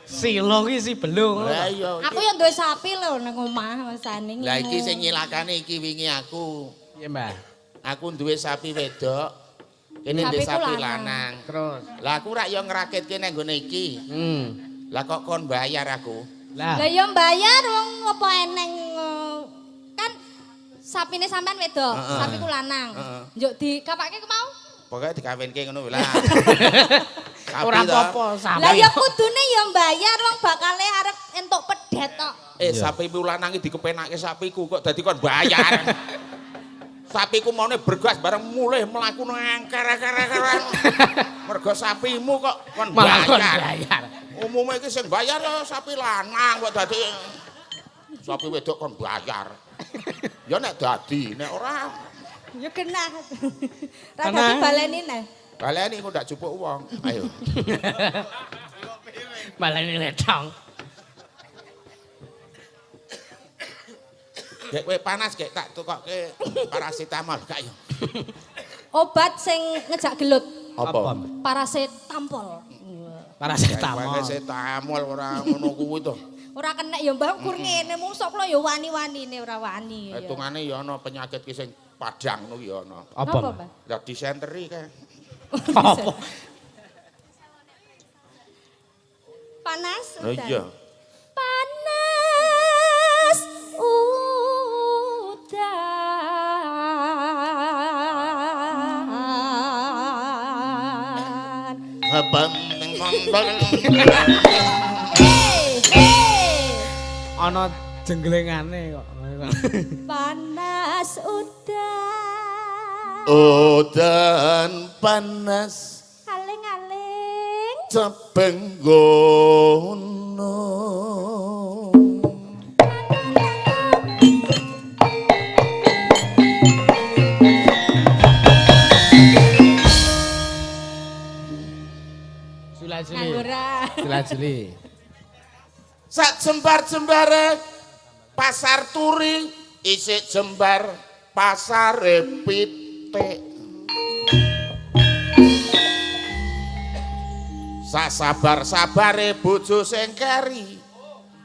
Silo ki si belung. Lah iya. Aku yang duwe sapi lho nang omah masane. Lah iki sing nyilakane iki wingi aku. Iya, Mbah. Aku duwe sapi wedok. Kene duwe Sapiku sapi lanang. lanang. Terus. Lah aku rak yo ngrakitke nang nggone iki. Lah kok kon bayar aku? Lah. Lah ya mbayar wong apa eneng kan sapine sampean wedok, Heeh. sapiku lanang. Heeh. Njuk dikapake ke mau? Pokoke dikawinke ngono lah. Ora Sapi to. apa-apa, sapi. Lah ya kudune ya mbayar wong bakale arep entuk pedet tok. Sapimu lanang iki dikepenake sapiku kok dadi kon bayar. Sapiku maune bergas bareng mulih mlaku nang angker-angker. Mergo sapimu kok kon Malah kon bayar. bayar. Umume iki sing bayar ya sapi lanang kok dadi sapi wedok kon bayar. Ya nek dadi, nek ora Ya kena. Ra dadi baleni neh. baleni kok ndak jupuk wong. Ayo. Malah ini letong. Gek kowe panas gek tak tukokke parasetamol gak yo. Obat sing ngejak gelut. Apa? Parasetamol. Parasetamol. Parasetamol ora ngono kuwi to. Ora kena ya Mbah kur ngene mung sok kula ya wani-wanine ora wani. Hitungane ya ana penyakit ki sing Padang nu ya ana. Apa? Mbak? Ya disenteri kae. Apa? Panas Oh iya. Panas udan. Hey, hey. Ana jenglengane kok. Panas udan. Udan panas Aling-aling. cepenggono. Ngangguran. Juli. Sak jembar-jembare pasar turi isik jembar pasare pitik. Sak sabar-sabare bojo sing keri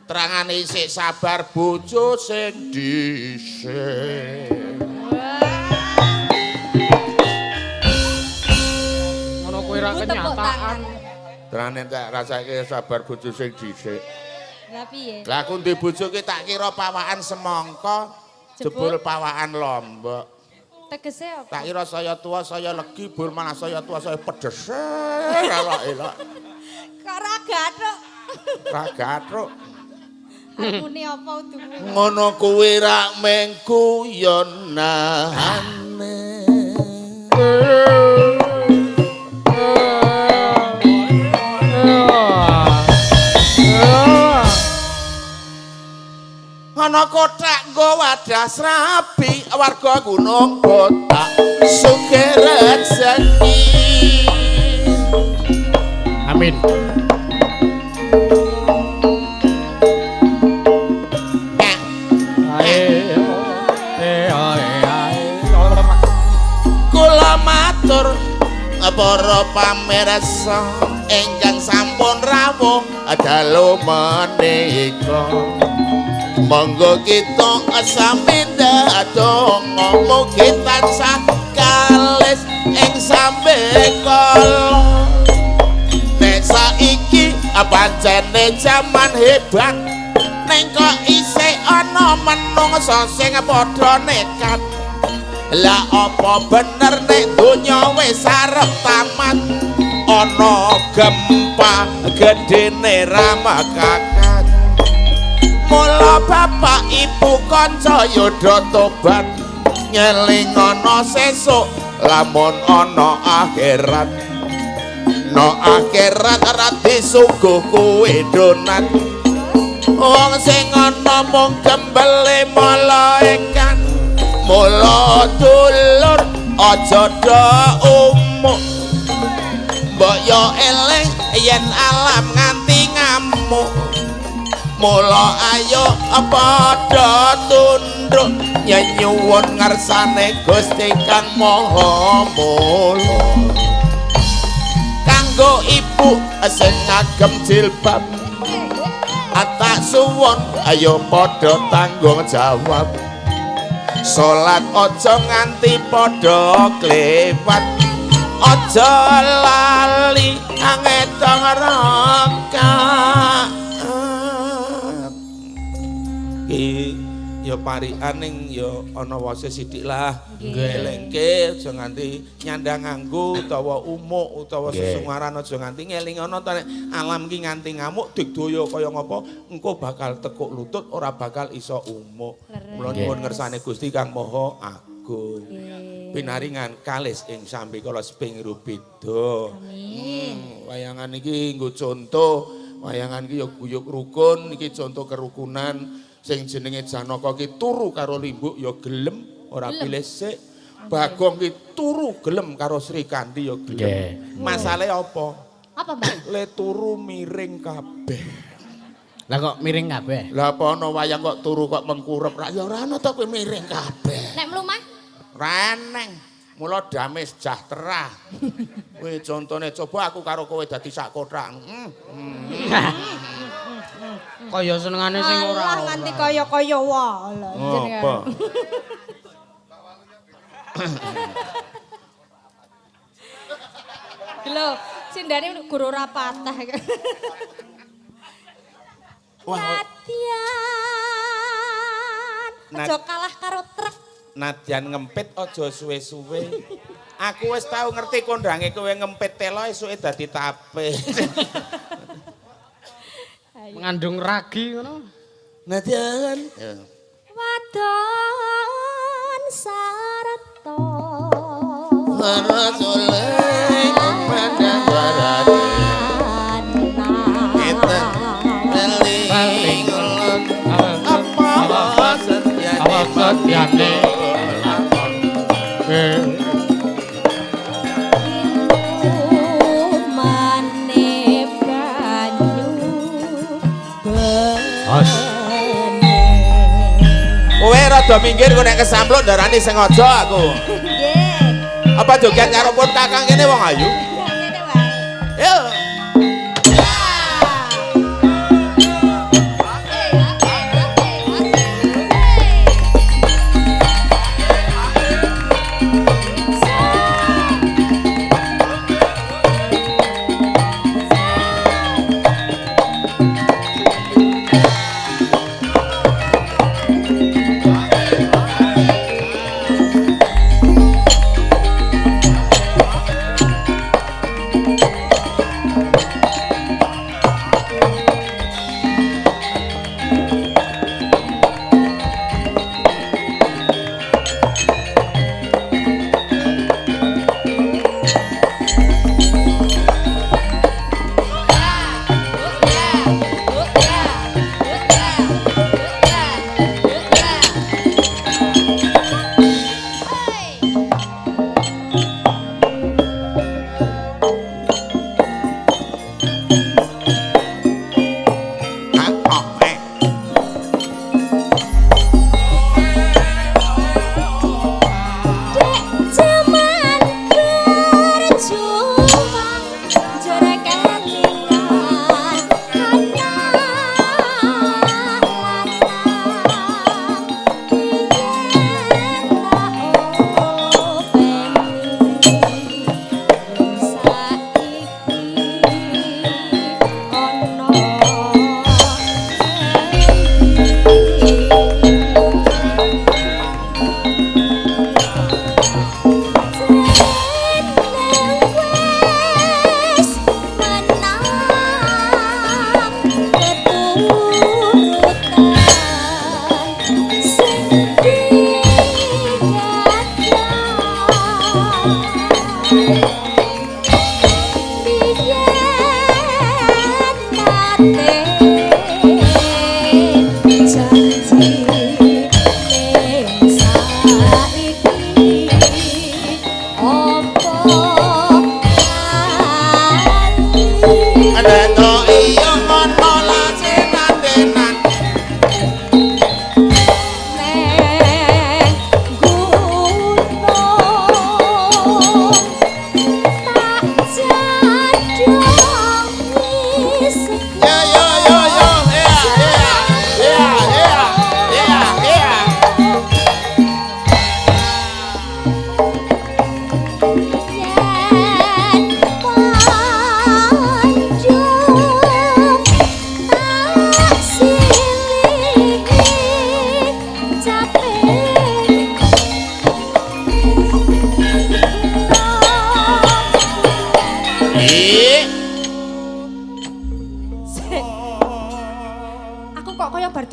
terangane isik sabar bojo sing dhisik. Ngono kuwi ra Iku tepuk kenyataan. tangan. Terangane tak rasake sabar bojo sing dhisik. Lah piye? Lah aku ndek bojo ki tak kira pawakan semangka, jebul pawakan lombok. Tegese apa? Tak kira saya tua, saya legi, bul malah saya tua, saya pedes. Elok-elok. Kok ra gathuk? Ra gatruk. Akune apa udumu? Ngono kuwi ra mengku ya nahane. Ana kotak nggo wadah srabi warga Gunung Botak sugih rezeki. Amin. Kula matur para pamirsa ingkang sampun rawuh dalu menika. Monggo kita sami ndedonga mugi tansah kalis ing sambe kala. Nek saiki pancene jaman hebat ning kok isih ana menungsa sing padha nekat. Lah apa bener nek donya wis arep tamat ana gempa gedene ramakakat. Mula bapak ibu kanca yodha tobat ngeling ana sesuk lamun ana akhirat. No akhirat ra disuguh kuwe donat. Wong sing ana mung gembele malaikat. Mula dulur aja do umuk. Mbok yo eling yen alam nganti ngamuk. Mula ayo padha tunduk nyuwun ngarsane Gusti Kang Maha Mula. Kanggo ibu sing ngagem jilbab tak suwun ayo padha tanggung jawab. Salat aja nganti padha klewat. Aja lali ngedong rakaat. Ya parikan ning ya ana wase sithik lah. Ngelingke aja nganti nyandang nganggo utawa umuk utawa sesungaran aja nganti ngeling ana to nek alam ki nganti ngamuk digdaya kaya ngapa engko bakal tekuk lutut ora bakal iso umuk. Mula nyuwun ngersane Gusti Kang Maha Agung. Pinaringan kalis ing sambi kala seping rubeda. Amin. Wayangan iki nggo contoh, wayangan iki ya guyub rukun, iki contoh kerukunan. Sing jenenge Janaka ki turu karo Limbuk ya gelem ora pilih sik. Bagong ki turu gelem karo Srikandi ya gelem. Masalahe apa? Apa, Mbak? Le turu miring kabeh. Lah kok miring kabeh? Lah apa ana wayang kok turu kok mengkurep ra ya ora ana to kowe miring kabeh. Nek mlumah? Ra eneng. Mula damai sejahtera. Kowe contone coba aku karo kowe dadi sak kothak. Kaya senengane sing ora. Alah nganti kaya-kaya wae jenengan. Apa? Lho, sindane guru ora patah. Nadyan. Aja kalah karo truk. Nadyan ngempit aja suwe-suwe. Aku wis tau ngerti kondange kowe ngempit telo esuke dadi tape. Mengandung ragi ngono. Nadyan. Wadon sarata. Rasulullah kepada barate. Kita telingon apa setyane. Kowe rada minggir kok nek kesampluk darani sengaja aku. Nggih. Apa joget karo pun kakang kene wong ayu? Ngene wae. Yo.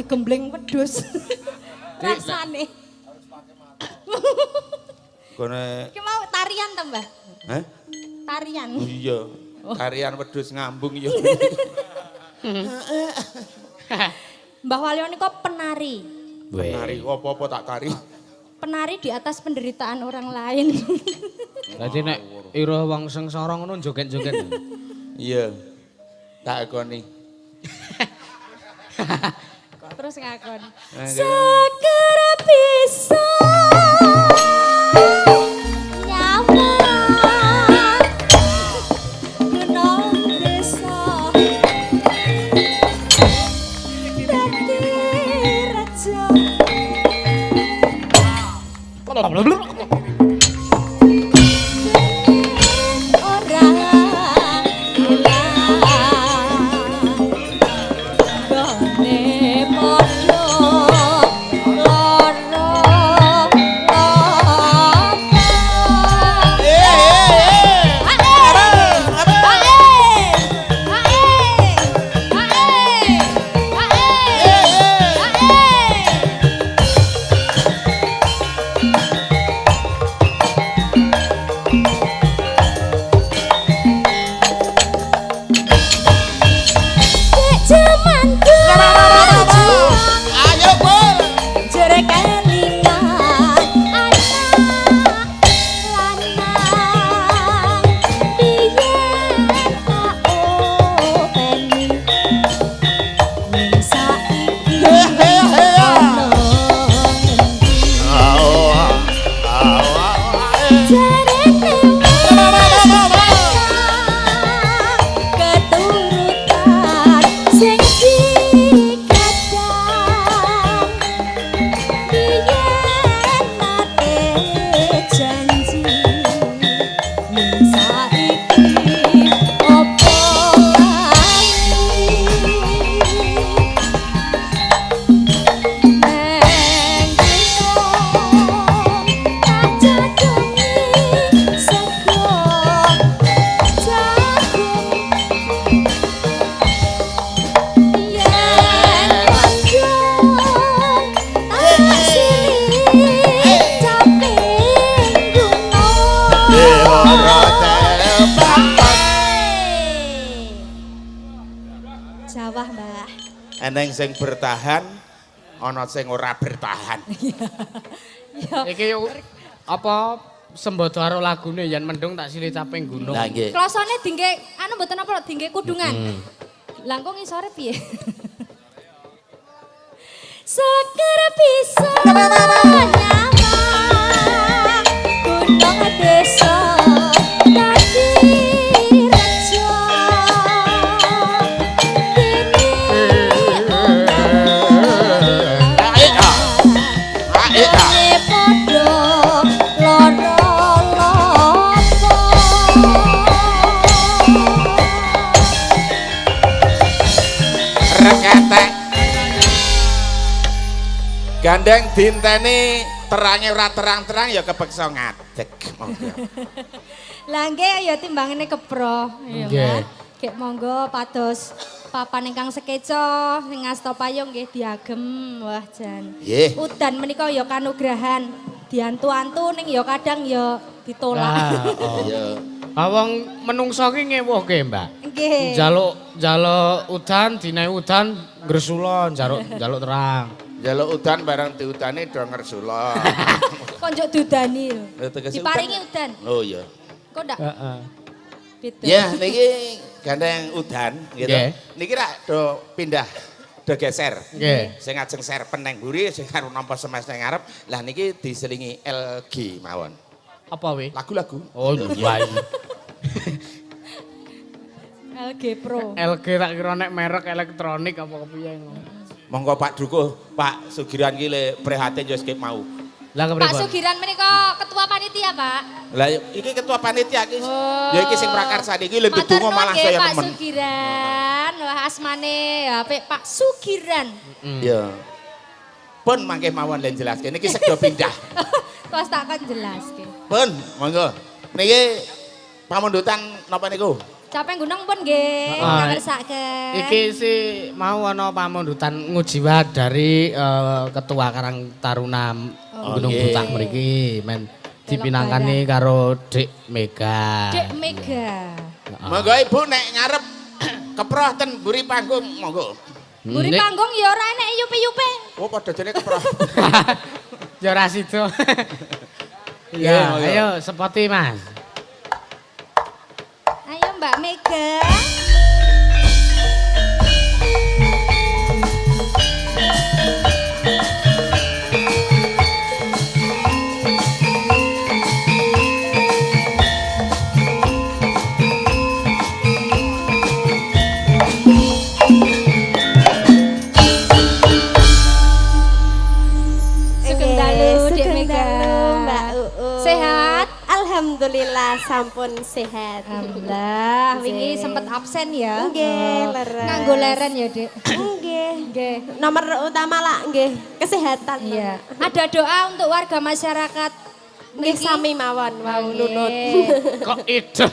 digembleng wedhus. Rasane. Kone Iki mau tarian ta, Mbah? Hah? Tarian. Iya. Tarian wedhus ngambung ya. Mbah Walyo niku penari. Penari apa-apa tak tari. Penari di atas penderitaan orang lain. Dadi nek ira wong sengsara ngono joget-joget. Iya. Tak akoni. Terus ngakon. Segera bisa nyawa gunung desa dadi raja. sawah, Mbah. Eneng sing bertahan, ana sing ora bertahan. Ya. Iki apa sembodo karo lagune yen mendung tak silih caping gunung. Lah nggih. Klosone dingge anu mboten apa dingge kudungan. Lah kok ngisore piye? Seger bisa nyama gunung desa dadi rejo kene padha lara lopo Reketek. Gandeng dinteni terange ora terang-terang ya kepeksa ngadeg. Monggo. Lah nggih ya timbangane kepro. Ya, Nggih. Mbak. Gek monggo pados papan ingkang sekeca sing ngasta payung nggih diagem. Wah jan. Nggih. Udan menika ya kanugrahan. Diantu-antu ning ya kadang ya ditolak. Iya. Wong menungso ki ngewuhke, Mbak. Nggih. Jaluk udan, dinae udan gresula njaluk terang. Njaluk udan bareng diudani do ngersula. Kok njuk dudani lho. Lho, tegese Diparingi udan. Oh iya. Kok ndak Heeh. beda. Ya niki gandeng udan gitu. Nggih. Niki rak do pindah do geser. Nggih. Sing ajeng serpen neng buri sing karo nampa semes nang ngarep. Lah niki diselingi LG mawon. Apa we? Lagu-lagu. Oh iya. LG Pro. LG tak kira nek merek elektronik apa kepiye ngono. Monggo Pak Dukuh, Pak Sugiran ki le prihatin yo skip mau. Lah Pak kepripun? Sugiran menika ketua panitia, Pak. Lah iki ketua panitia iki. Oh. Ya iki sing prakarsa iki lho Matur ndedonga nuwun malah nggih, saya Pak nemen. Sugiran. Wah asmane apik Pak Sugiran. Ya. Pun mangke mawon len jelaske niki sedo pindah. Kos tak kan jelaske. Pun monggo. Niki pamundutan napa niku? Capek gunung pun nggih, Ah, ngersake. Iki si mau ana pamundutan ngujiwat dari Ketua Karang Taruna Gunung nggih. Butak mriki men dipinangkani karo Dik Mega. Dek Mega. Monggo Ibu nek ngarep keproh ten mburi panggung monggo. Buri Nek- panggung ya ora enek yupi-yupi. Oh padha jane keproh. Ya ora sida. Iya, Ya, monggo. ayo sepoti Mas. Ayo Mbak Mega. Sugeng dalu, Dek Sugeng Mega. dalu, Mbak Uun. Sehat? Alhamdulillah sampun sehat. Alhamdulillah, wingi Nggih. sempet absen ya. Nggih, Oh, leres. Nganggo leren ya, Dek. Nggih. Nggih. Nomor utama lah nggih kesehatan. Iya. Ada doa untuk warga masyarakat Nggih mriki? sami mawon wau Nggih. nunut. Kok idem.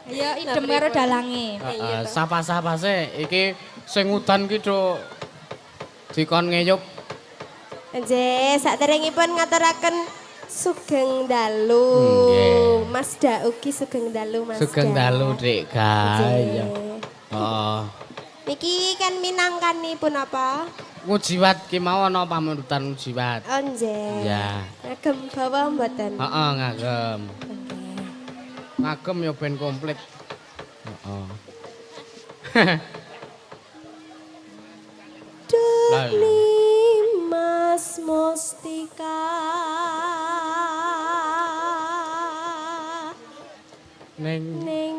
Ya idem karo dalange. Sapa-sapa sih iki sing udan ki do dikon ngeyup. Nggih, saderengipun ngaturaken sugeng dalu. Nggih. Mas Da ugi sugeng dalu Mas. Sugeng Da. dalu Dik Gaya. Nggih. Oh. Niki kan minangkanipun apa? Ngujiwat ki mau ana pamundutan ngujiwat. Oh nggih. Ya. Ngagem bawa mboten? Heeh, ngagem. Nggih. Ngagem ya ben komplit. Heeh. Lah, Mas Mustika ning ning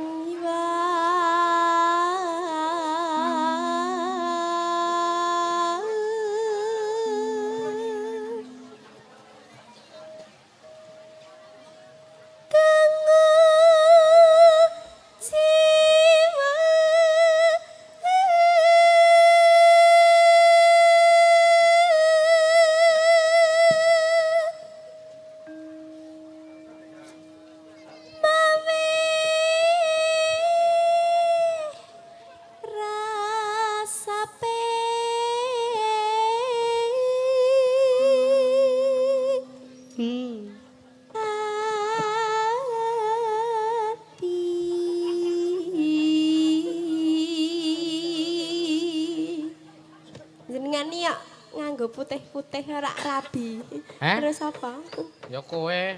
nggo putih-putih ora rabi. Heh? Terus apa? Ya kowe.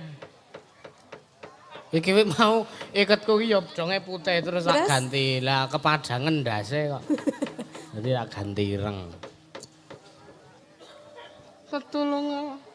Iki wis mau iketku iki ya jonge putih terus tak Terus? ganti. Lah kepadangan ndase kok. Dadi tak ganti ireng. Ketulungan.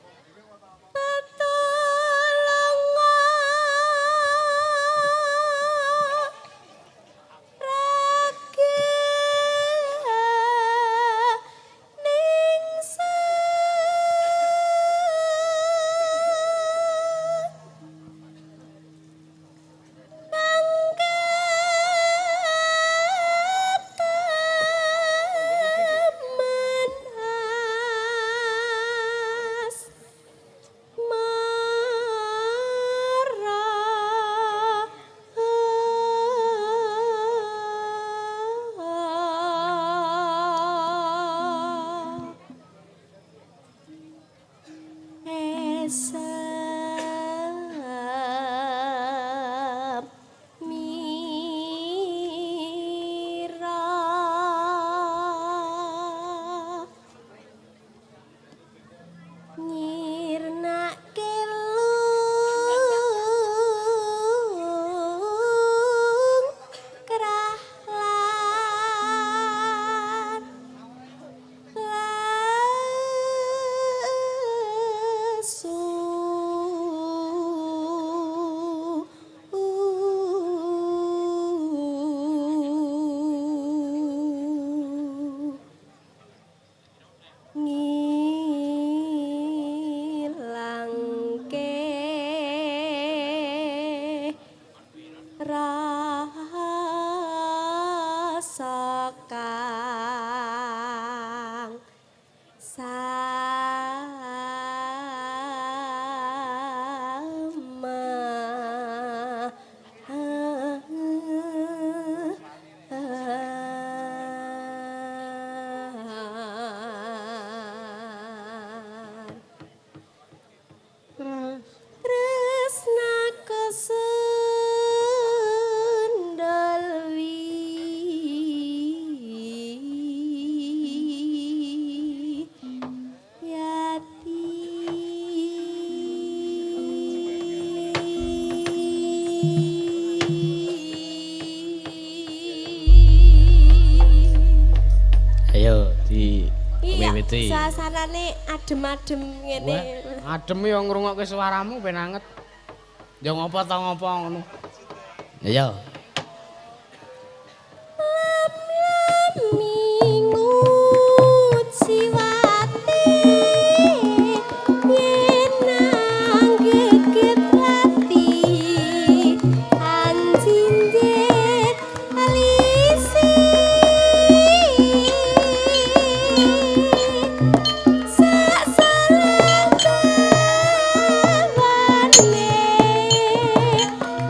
Iya, suasanane adem-adem ngene. Adem ya ngrungokke suaramu ben anget. Ya ngopo ta ngopo ngono. Ya.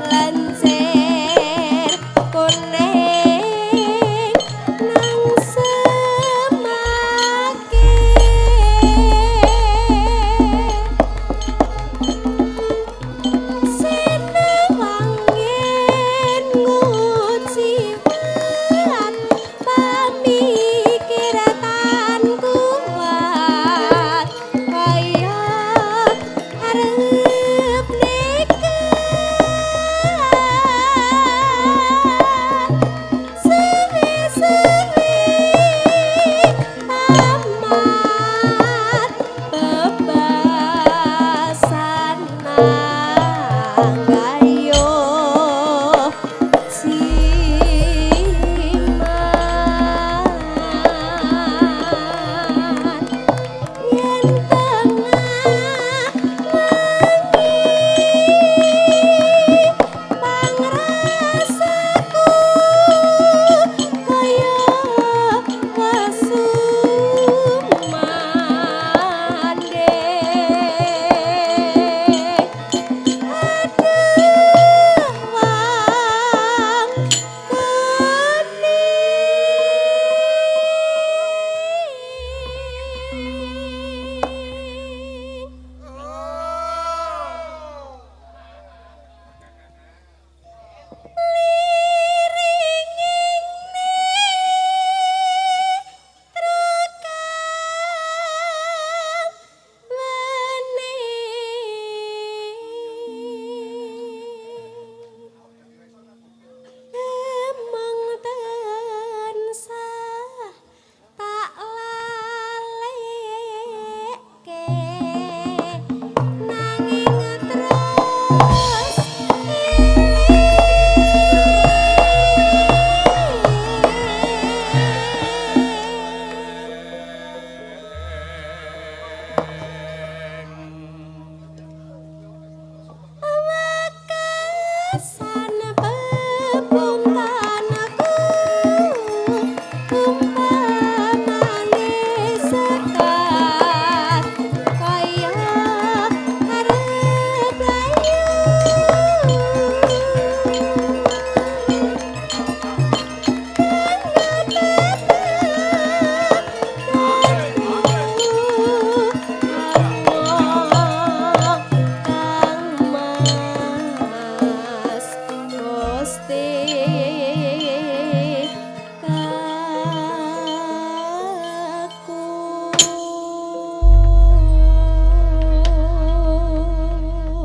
Lance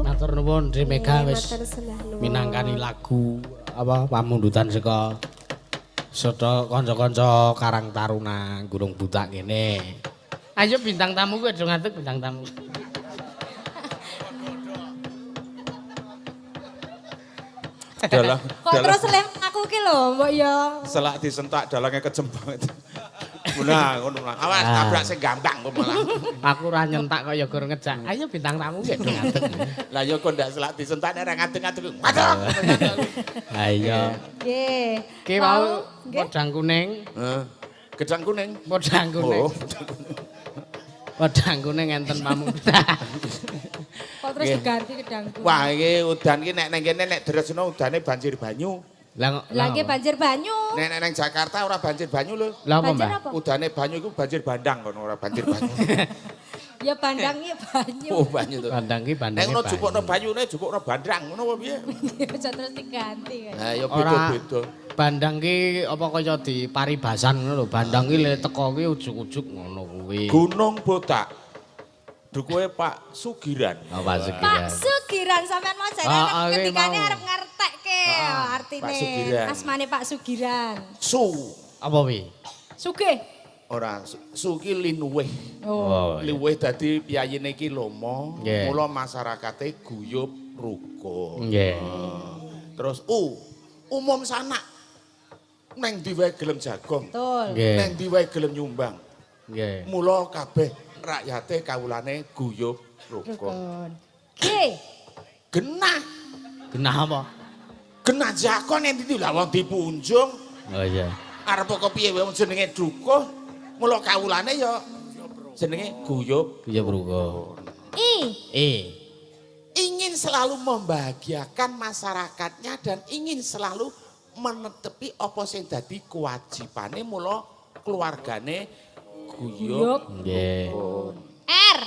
Matur nuwun Dri Mega wis minangkani lagu apa pamundutan saka sedaya kanca-kanca Karang Taruna Gunung Butak kene. Ayo bintang tamu kuwi aja ngadeg bintang tamu. Dalang. Kok terus lem aku ki lho, mbok ya. Selak disentak dalangnya kejembang. Nah, ngono lah. Awas tabrak sing gampang kok malah. Aku ora nyentak kok ya gur ngejak. Ayo bintang tamu ki aja ngadeg. Lah ya kok ndak selak disentak nek ora ngadeg-ngadeg. Ngadeg. Ayo. Nggih. Ki mau podang kuning. Heeh. Gedang kuning. Podang kuning. Oh. Podang kuning enten pamundutan. Kok terus diganti kedangku. Wah, iki udan iki nek nang kene nek dresno udane banjir banyu. Lah Lagi banjir banyu. Nek nang Jakarta ora banjir banyu lho. Lah apa, Banjir Mbah? apa? Udane banyu iku banjir bandang kono ora banjir banyu. Ya bandangnya banyu. Oh, banyu to. Bandang ki bandang. Nek ngono jupukno banyune jupukno bandang ngono apa piye? Aja terus diganti kan. Lah ya Ora beda-beda. bandang ki apa kaya di paribasan ngono lho. Bandang ki le teko ki ujug-ujug ngono kuwi. Gunung Botak. Dukuhe Pak Sugiran. Oh, Pak Pak Sugiran. Sugiran sampean mau jane Ah, ketikane mau. arep ngertekke artine. Pak Sugiran. Asmane Pak Sugiran. Apa wi? Sugih. Ora su ki linuwih. Oh. Liwih dadi piyayine iki lomo, Nggih. mula masyarakate guyub rukun. Nggih. Terus umum sanak. Neng ndi wae gelem jagong, Betul. Nggih. neng ndi wae gelem nyumbang. Nggih. Mula kabeh rakyate kawulane guyub rukun. Rukun. Nggih. Genah, Genah apa? genah jakon yen ndi lah wong dipunjung. Oh iya. Arep kok piye wae wong jenenge dukuh, mula kawulane ya jenenge guyub. Iya Brugo. Ingin selalu membahagiakan masyarakatnya dan ingin selalu menetepi apa sing dadi kewajibane mula keluargane guyub. Nggih. R.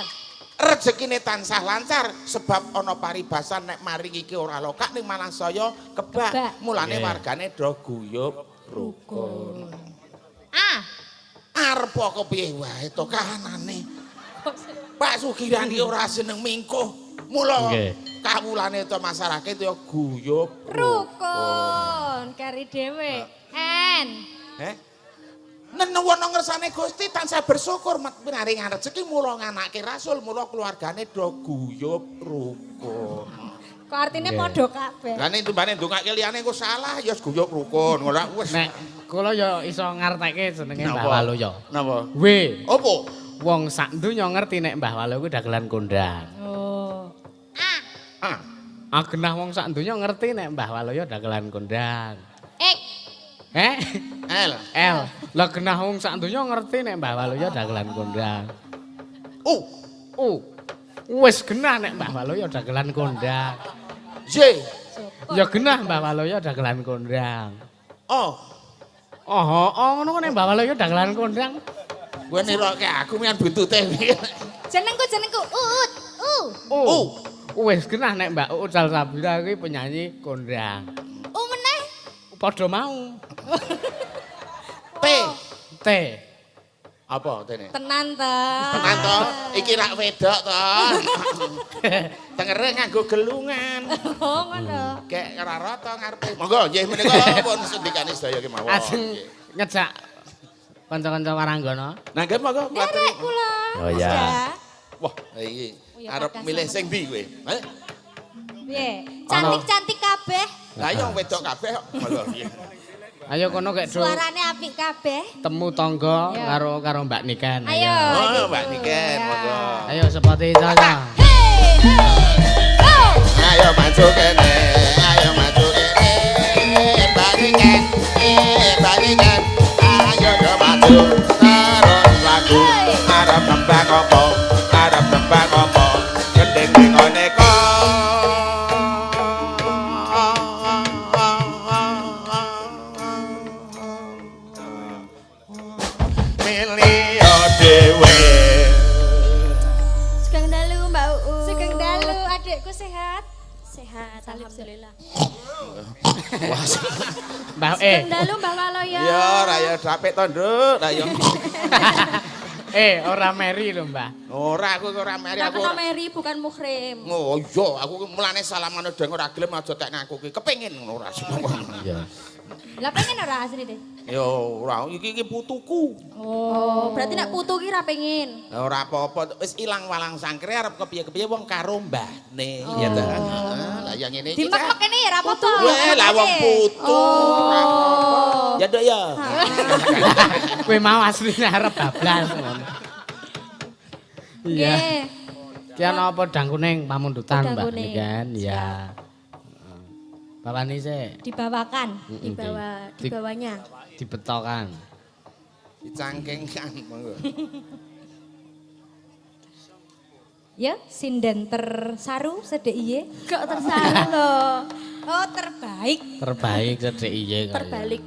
Rezekine tansah lancar sebab ana paribasan nek maring iki ora lokak ning malah saya kebak. Kebak. Mulane Nggih. wargane do guyub rukun. A. Arep kok piye wae to kahanane. Pak Sugiran iki ora seneng mingkuh. Mula Nggih. kawulane to masyarakat ya guyub Rukun. Kari dhewe. N. Nenewono ngersane Gusti tansah bersyukur pinaringan rezeki mula nganake rasul mula keluargane do guyub rukun. Kok artine Nggih. padha kabeh. Lah nek tumbane ndongake liyane kok salah ya guyub rukun ngono wis. Nek kula ya iso ngartekke jenenge Mbah Napa? Walu ya. Napa? W. Opo? Wong sak donya ngerti nek Mbah Walu kuwi dagelan kondang. Oh. A. Ah, Agenah wong sak donya ngerti nek Mbah Walu ya dagelan kondang. X. L. L. Lah genah wong sak donya ngerti nek Mbah Walu ya dagelan kondang. U. Wis genah nek Mbah Walu ya dagelan kondang. J. Ya genah Mbah Walu ya dagelan kondang. O. Oh, ngono nek Mbah Walu ya dagelan kondang. Kowe niroke aku mian buntute. Jenengku Uut. U. Wis genah nek Mbak Uut Salsabila kuwi penyanyi kondang. Meneh. Padha mau. T. T. Apa tene? Tenan ta. Tenan to, iki rak wedok to. Tengere nganggo gelungan. Oh ngono. Kek ora rata ngarepe. Monggo nggih menika pun sendikane sedaya ki mawon. Ajeng ngejak kanca-kanca waranggana. Nah, nggih monggo Derek kuwatir. kula. Oh, iya. Wah, iki Oh, ya, arep podcast milih sama. sing ndi kowe? Piye? Cantik-cantik kabeh. Lah iya wedok kabeh kok. Monggo nggih. Ayo kono kek do Suarane apik kabeh. temu tangga Ya. karo Mbak Niken. Ayo. Oh, gitu. Mbak Niken, Ya. monggo. Ayo seperti saja. Hey, go. Ayo maju kene, ayo maju kene. Mbak Niken, Mbak Niken. Ayo do maju terus lagu. Arep tembang apa? Arep tembang apa? Gendeng ngene kok. Milio dhewe. Sugeng dalu Mbak Uut. Sugeng dalu adikku sehat. Sehat. Alhamdulillah. Wah. Mbah Dalu Mbah Waloyo. Ya ora ya dapet to, Nduk. Lah ya. ora meri lho, Mbah. Ora aku ora meri aku. Aku Mary bukan Muhrim. Oh iya, aku mulane salamane deng ora gelem aja tek aku ki. Kepengin ngono ora. Iya. Lah pengen ora asli deh. Ya ora iki putuku. Oh, berarti nek putu ki ra pengen. Ora apa-apa, wis ilang walang sangkre arep kepiye-kepiye wong karo mbahne, ya ta. Lah yang ngene iki. Dimek kene ya ra apa-apa. Lah wong putu ora apa-apa. Ya Nduk ya. Kowe mau asline arep bablas ngono. Iya. Ki ana apa dang kuning pamundutan, Mbak kuning. kan? Ya. Bawani sik. Dibawakan. Dibawanya. Dibetokan. Dicangkengkan monggo. Ya, sinden tersaru sedek iye. Kok tersaru loh. Oh, terbaik. Terbaik sedek iye kok. Terbalik.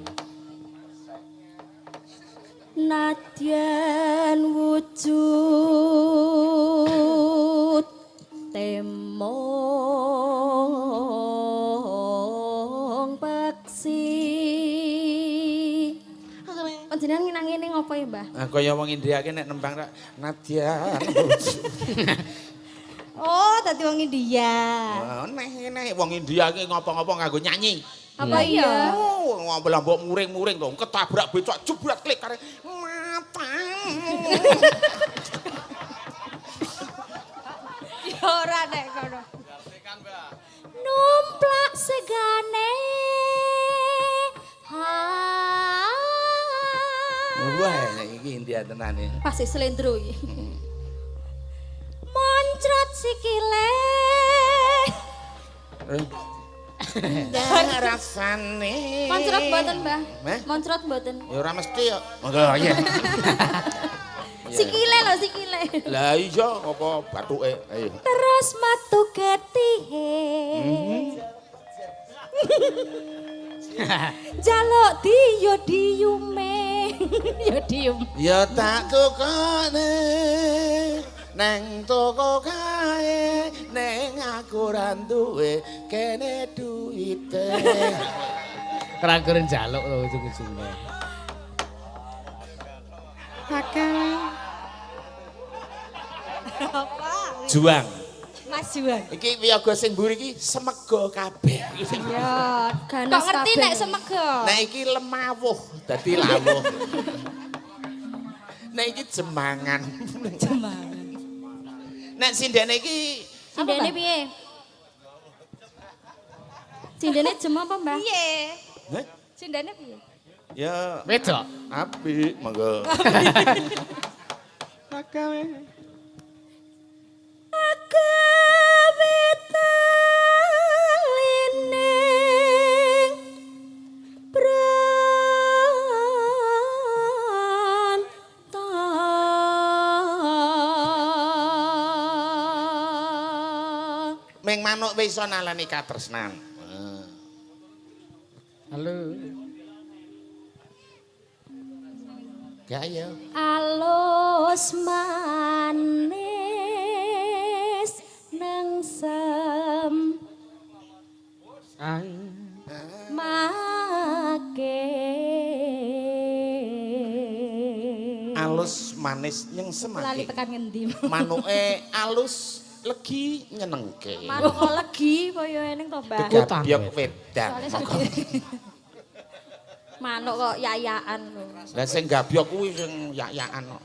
Nadyan wujud temong peksi. Panjenengan nginang-ngene ngopo ya, Mbah? Ah kaya wong India ki nek nembang rak Nadia. Oh, dadi wong India. Neh wong India ki ngopo-ngopo nganggo nyanyi. Apa iya? Oh, ngombelah mbok muring-muring to, ketabrak becak jebret klik kare mata. Ya ora nek kono. Numplak segane. Wah, iki India tenan iki. Pasti selendro iki. Moncrot sikile. Rasane. Moncrot mboten, Mbah? Heh? Moncrot mboten. Ya ora mesti ya. Monggo ya. Sikile lho, sikile. Lah iya apa bathuke. Ayo. Terus metu getihe. Jaluk diyo diyume. Ya diyum. Ya tak tukane neng toko kae neng aku ra duwe kene duwite. Kerakuran jaluk lho ujung-ujungnya. Juang. Mas Juan. Iki wiyaga sing mburi iki semega kabeh. Ya, Ganas kok ngerti kabeh. nek semega? Nek iki lemawuh dadi lawuh. Nek iki jemangan. Jemangan. Nek sindene iki Sindene piye? Sindene jem apa, Mbah? Piye? Heh? Sindane piye? Ya Wedok. apik monggo. Ming manuk wis iso nalani katresnan. Halo. Gak ya. Alus manis nengsem make Alus manis nyeng lali semake. tekan ngendi Manuke alus legi nyenengke. Manuk kok legi kaya ning to, Mbah? Gabyok wedang. soalnya Monggo. Manuk kok yayaan lho. Lah sing gabyok kuwi sing yak-yakan kok.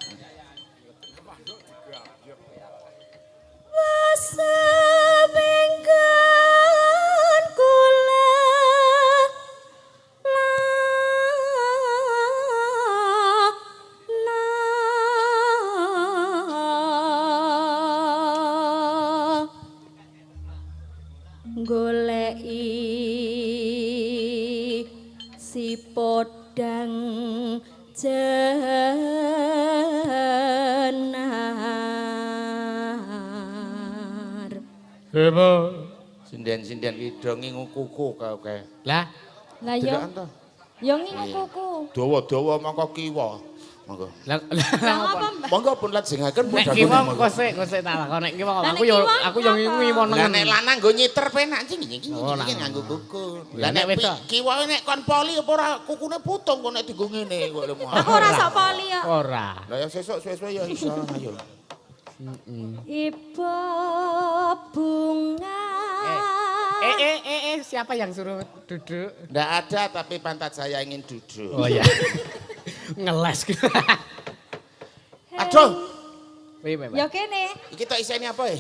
Wasabengkan kula goleki si podang jenar. Hebo. Sinden-sinden ki do ngingu kuku kae. Lah, Lah yo Delokan to. yo ngingu kuku. Dawa-dawa mangko kiwa. Monggo. Lah apa, Mbah? Monggo pun lajengaken pun nek ki wong kosek tak lakon nek ki wong Lah, aku yo ngiwon Lah nek lanang nggo nyiter penak iki Oh, iki lanang. nganggo kuku. Ya, Lah nek nek wedok. kiwa nek kon poli apa ora kukune putung kok nek dienggo ngene kok lho. Aku ora sok poli ya. Ora. Lah ya sesuk suwe-suwe ya iso ayo. Ibu bunga. Siapa yang suruh duduk? Ndak ada tapi pantat saya ingin duduk. Oh ya. Ngeles. Aduh, Ya kene. iki tok isine apa ya?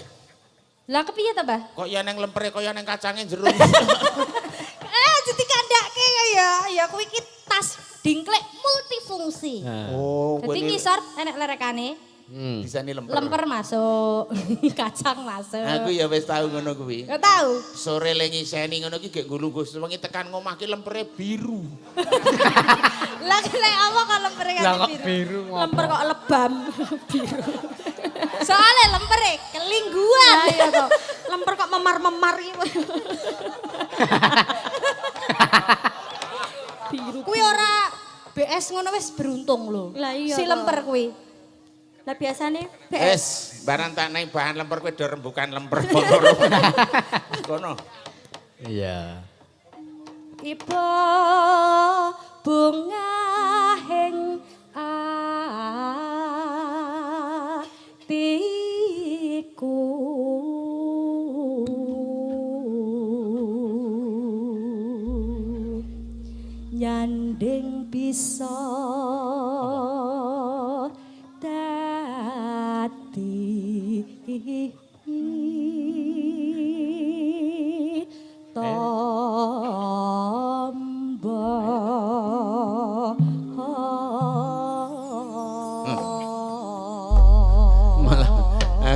Lah kepiye ta, Mbah? Kok ya neng lempere kaya neng kacange jero. Jadi kandake ya. Ya kuwi iki tas dingklek multifungsi. Oh, Dadi ngisor enek lerekane. disani lemper. Lemper masuk, kacang masuk. Aku ya wis tau ngono kuwi. Gak tahu. Sore le ngiseni ngono ki gek ngulungguh wengi tekan ngomah ki lempere biru. Lah lek apa kok lemper Lah kan kok biru? biru Lemper kok lebam. Biru. Soale lemper kelingguan. Lah iya toh. Lemper kok memar-memar iki. Biru. Kuwi ora BS ngono wis beruntung lho. Lah iya Si toh. lemper kuwi. Lah biasane BS. Wes, barang tak naik bahan lemper kowe do rembukan lemper kono. Kono. Iya. Ibu bunga heng atiku nyanding bisa dadi Malah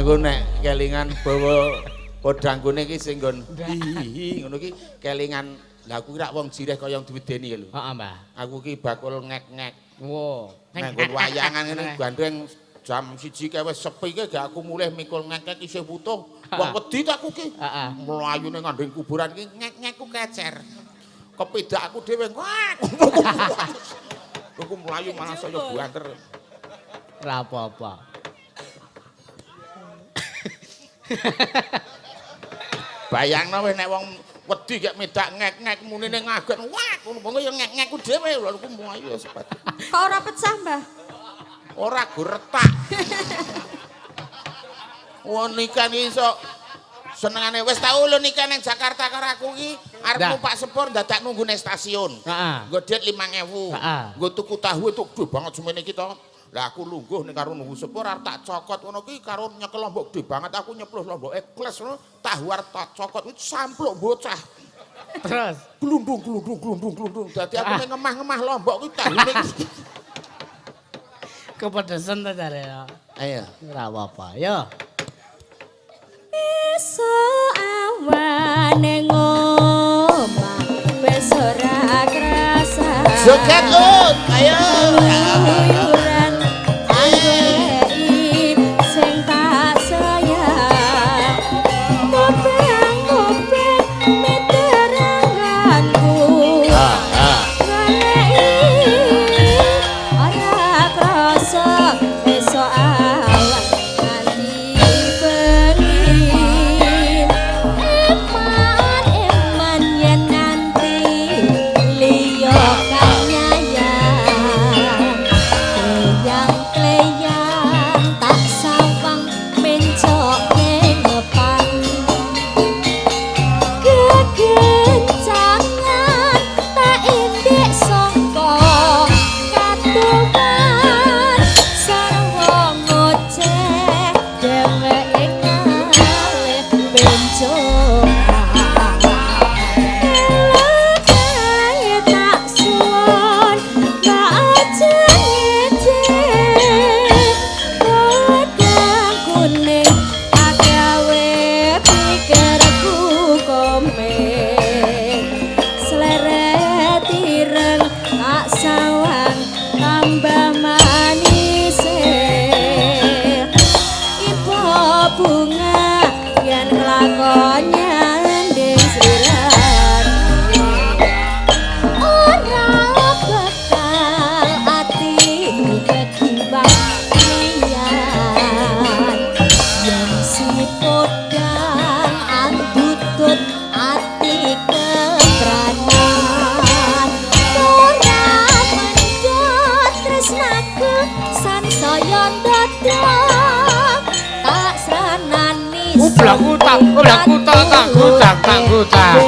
aku nek kelingan bawa podangkune iki sing nggon hihi ngono ki kelingan lha aku rak wong jireh kaya diwedeni lho. Heeh, Mbah. Aku ki bakul ngek-ngek. Wo. Nek nggon wayangan ngene gandeng jam 1 kae wis sepi ki gak aku mulih mikul ngek-ngek isih butuh. Wong wedi ta aku ki. Heeh. Mlayune ngandeng kuburan ki ngek-ngekku kecer. Kepedak aku dhewe ngak. Aku mlayu malah saya buanter. Ora apa-apa. Bayangno wis nek wong wedi gak medak ngek-ngek munine ngaget wah ngono monggo ya ngek-ngekku dhewe lho aku mlayu ya sepatu. Kok ora pecah, Mbah? Ora go retak. Wong nikah iso senengane wis tau lho nikah ning Jakarta karo aku iki arep Dah. numpak sepur dadak nunggu ning stasiun. Heeh. Nggo duit 5.000. Heeh. Nggo tuku tahu itu gede banget semene kita. Lah aku lungguh ning karo nunggu sepur arep tak cokot ngono ki karo nyekel lombok gede banget aku nyeplos lombok ekles ngono tahu arep tak cokot wis sampluk bocah. Terus Glundung. Dadi aku ning ngemah-ngemah lombok ki tahune. kepedesan ta jare ya. Ayo. Ora apa-apa. Yo. Esuk awane ngomah wis ora krasa. Joget Ut, ayo. Uyuran angge'i sing tak sayang. Ngobeng-ngobeng miteranganku. Ngaleki ora krasa esuk awan nganti bengi. Eman yen nanti liya kanyayang tak senani Ublang utang tak gudang.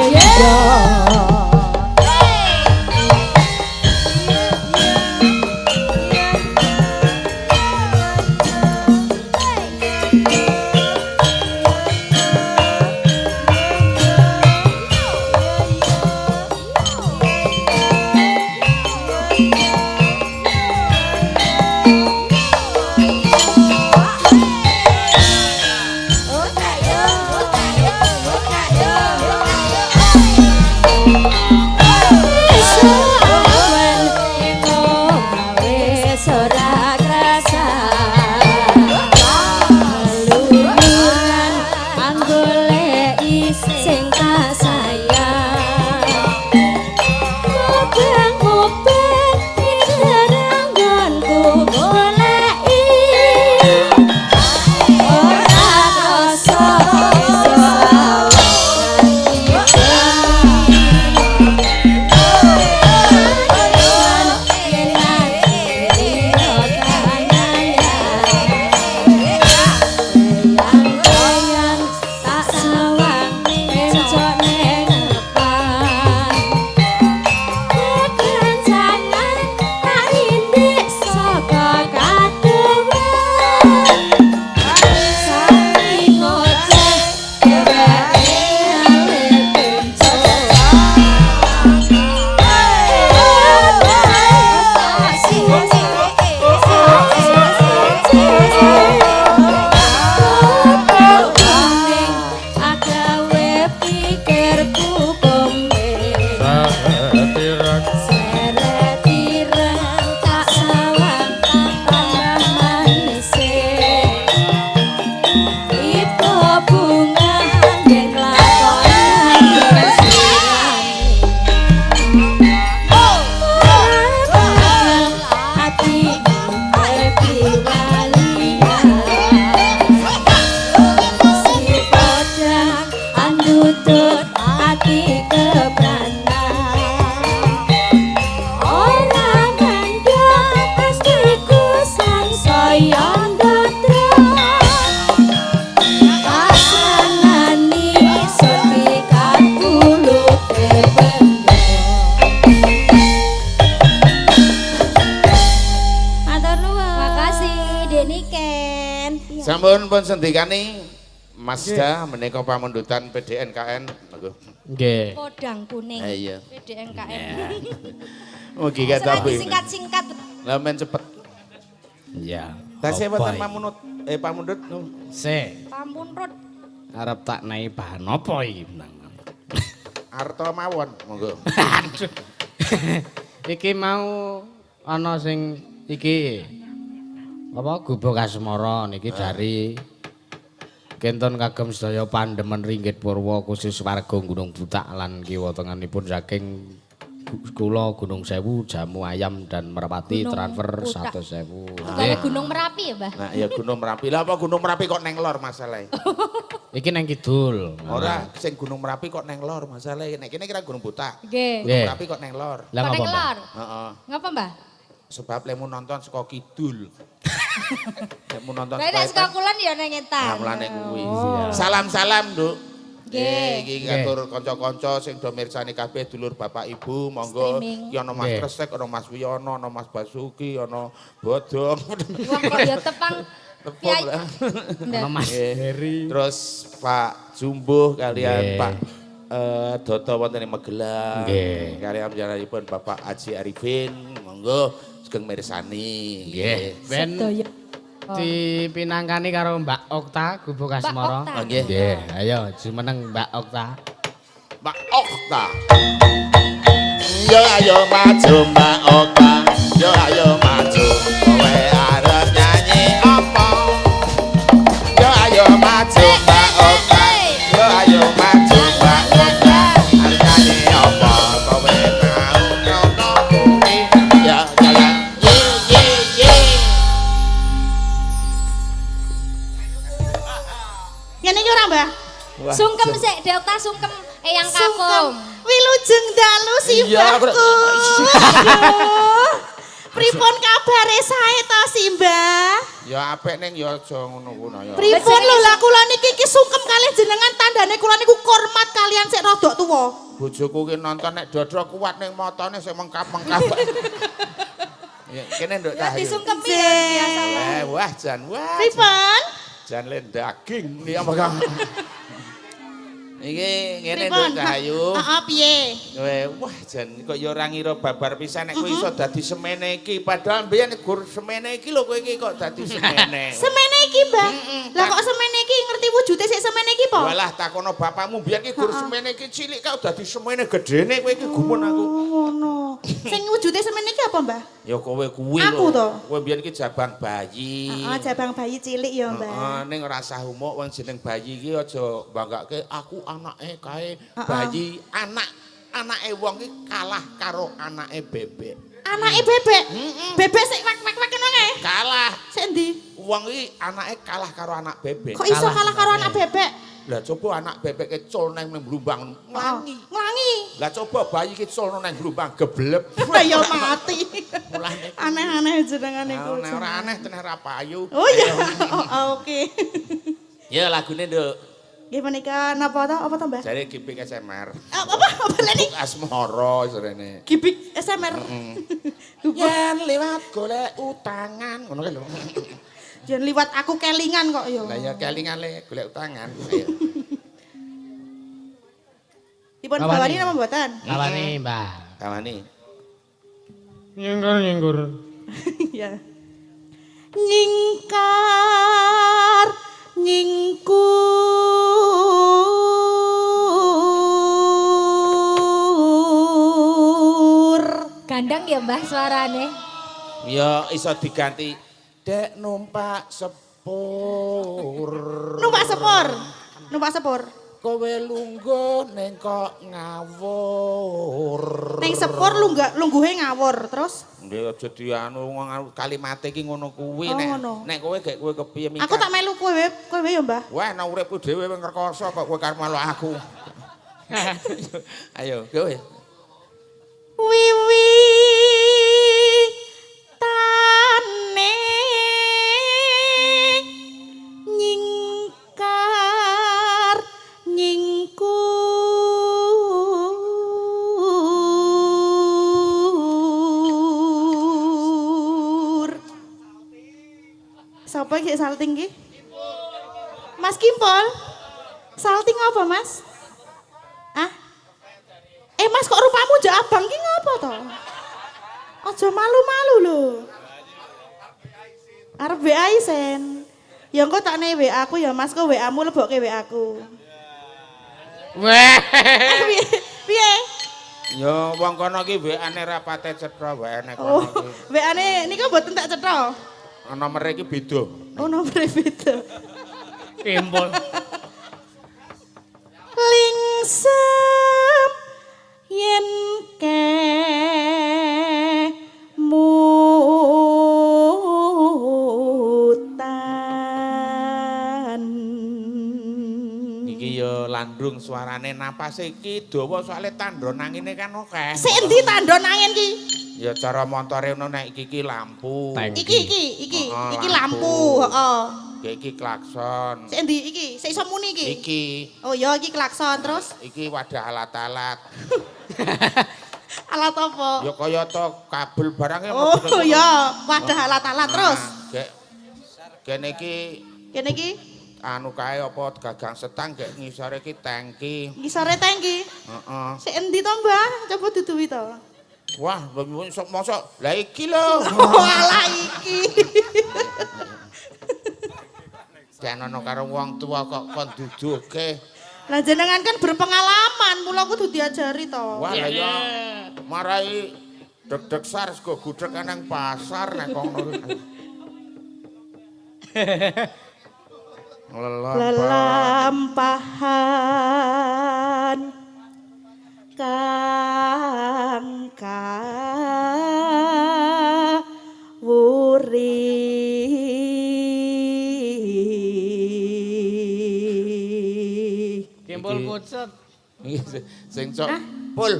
Sampun pun sendikani Masda menika pamundutan PDNKN. Nggih. Podang kuning. Iya. PDNKN. Mugi kata Selagi singkat-singkat. Lah men cepet. Iya. Tasih Apa wonten iki? pamundut. Pamunrut. Arep tak naik bahan apa iki menang. Arta mawon, monggo. Aduh. Iki mau ana sing iki apa Gubuk Asmara niki dari Kenton kagem sedaya pandemen ringgit purwa khusus warga Gunung Butak lan kiwa tengenipun saking kula Gunung Sewu jamu ayam dan merpati Gunung transfer Butak. 100.000. Kalau Gunung Merapi ya, Mbah? Nah, ya Gunung Merapi. Lah apa Gunung Merapi kok neng lor masalahe? Iki nang kidul. Ora, sing Gunung Merapi kok neng lor masalahe. Nek kene kira Gunung Butak. Nggih. Gunung Merapi kok neng lor. Lah Kok ngapa, neng Mbak? lor? Heeh. Ngapa, Mbah? Sebab lemu nonton saka kidul. Lemu nonton Lah nek saka kulon ya nang ngetan. Nah, mulane kuwi. Salam-salam, Nduk. Nggih. Iki ngatur kanca-kanca sing do mirsani kabeh dulur Bapak Ibu, monggo Streaming. iki ana Mas Nggih. Kresek, ana Mas Wiyono, ana Mas Basuki, ana Bodong. Wah kok ya tepang Tepung Piai. lah. Ndak. Mas Nggih. Heri. Terus Pak Jumbuh kalian Nggih. Pak Dodo wonten ing Magelang. Nggih. Kalian panjenenganipun Bapak Haji Arifin, monggo sugeng mirsani. Nggih. Ben Sedaya. dipinangkani karo Mbak Okta Gubuk Asmara. Okta. Oh, nggih. Nggih, ayo jumeneng Mbak Okta. Mbak Okta. Yo ayo maju Mbak Okta. Yo ayo maju. Kowe arep nyanyi apa? Yo ayo maju Mbak Okta. Yo ayo maju Mbak Okta. Arep nyanyi apa? Kowe mau nyono kuwi. Ya jalan. Ye ye ye. Ngene iki ora, Mbah? Wah, Sungkem sik, Delta sungkem eyang kakung. Wilujeng dalu Iya, aku- Simbahku. Aduh. Pripun kabare sae to, Simbah? Ya apik ning ya aja ngono kuwi ya. Pripun lho lah kula niki sungkem kalih jenengan tandane kula niku hormat kalian sik rodok tuwa. Bojoku ki nonton nek dodro kuat ning matane sing mengkap-mengkap. Ya kene nduk Ya Cahyu. disungkepi ya biasa. Wah jan wah. Pripun? Jan le daging iki apa kang. Iki ngene Pripun? nduk Cahyu. Heeh, piye? Wah jan kok ya ora ngira babar pisan nek kowe iso dadi semene iki padahal mbiyen gur semene iki lho kowe iki kok dadi semene. Semene iki, Mbah. Lah kok semene iki ngerti wujude sik semene iki po? Walah takono bapakmu biyen iki gur semene iki cilik kok dadi semene gedene kowe iki gumun aku. Ngono. Sing wujude semene iki apa, Mbah? Ya kowe kuwi Aku to. Kowe biyen iki jabang bayi. Heeh, jabang bayi cilik ya, Mbah. Heeh, ning ora sah umuk wong jeneng bayi iki aja banggake aku anake kae bayi anake wong iki kalah karo anake bebek. Anake bebek. Bebek sik wek-wek ngono kae. Kalah. Sik endi? Wong iki anake kalah karo anak bebek. Kok iso kalah karo anak bebek? Lah coba anak bebek kecul nang blumbang nglangi. Nglangi. Lah coba bayi kecul nang blumbang gebleb. Lah ya mati. Mulane Aneh-aneh jenengane iku. nek ora aneh tenan ra payu. Oh iya. Oh, oke. Ya lagune nduk. Nggih menika napa to? Apa to, Mbah? Jare gipik SMR. Apa leni? Asmara jarene. Gibik SMR. Yen liwat golek utangan ngono kae lho. Jan liwat aku kelingan kok ya. Lah ya kelingan le golek utangan. Ayo. Dipun bawani napa mboten? Lawane, Mbah. Kawani. Nyengkur. Ya. Nyingkar nyingkur. Gandang ya Mbah suarane. Ya iso diganti dek numpak sepur. Numpak sepur. Numpak sepur. Kowe lungguh ning kok ngawur. Ning sepur lungguhe ngawur terus. Nggih aja dianu kalimate iki ngono kuwi Oh, nek ngono. nek kowe gek kowe kepiye mikir. Aku tak melu kowe ya, Mbah. Wah, nek uripku dhewe wing ngrekoso kok kowe karo malu aku. Ayo, kowe. Wiwi tane nyingkar nyingkur. Sapa iki salting iki? Mas Kimpol. Salting apa, Mas? Ah? Mas kok rupamu jak abang ki ngopo to? Aja malu-malu lho. Arep WA isen. Ya engko tak ne WA aku ya Mas, kok WA-mu lebokke WA aku. Weh. Piye? Piye? Ya wong kono ki WA-ne ra pate cetha WA-ne Oh, kono ki. WA-ne nika mboten tak cetha. Nomere iki beda. Oh, nomor beda. Kimpul. Lingsep yen kemutan. Iki ya landrung suarane napas iki dawa soalé tandon angine kan akeh. Sik endi tandon angin ki? Ya cara motore ngono nek iki lampu. Iki lampu, heeh. Iki klakson. Sik endi iki? Sik iso muni iki? Iki. Oh ya iki klakson terus Iki wadah alat-alat. alat apa? Ya kaya to kabel barangnya. Oh ya, wadah alat-alat terus. Kene iki Kene iki anu kae apa gagang setang gek ngisore iki tangki. ngisore tangki. Heeh. Sik endi to, Mbah? Coba duduhi to. Wah, mosok lah iki lho. Walah iki. Jan ana karo wong tua kok kon duduke. Lah jenengan kan berpengalaman, mula kudu diajari to. Wah, lah ya marai deg-deg sar sego gudeg nang pasar nek kok ngono. Lelampahan kang kawuri. Kimpul pucet. Iki sing cok pul.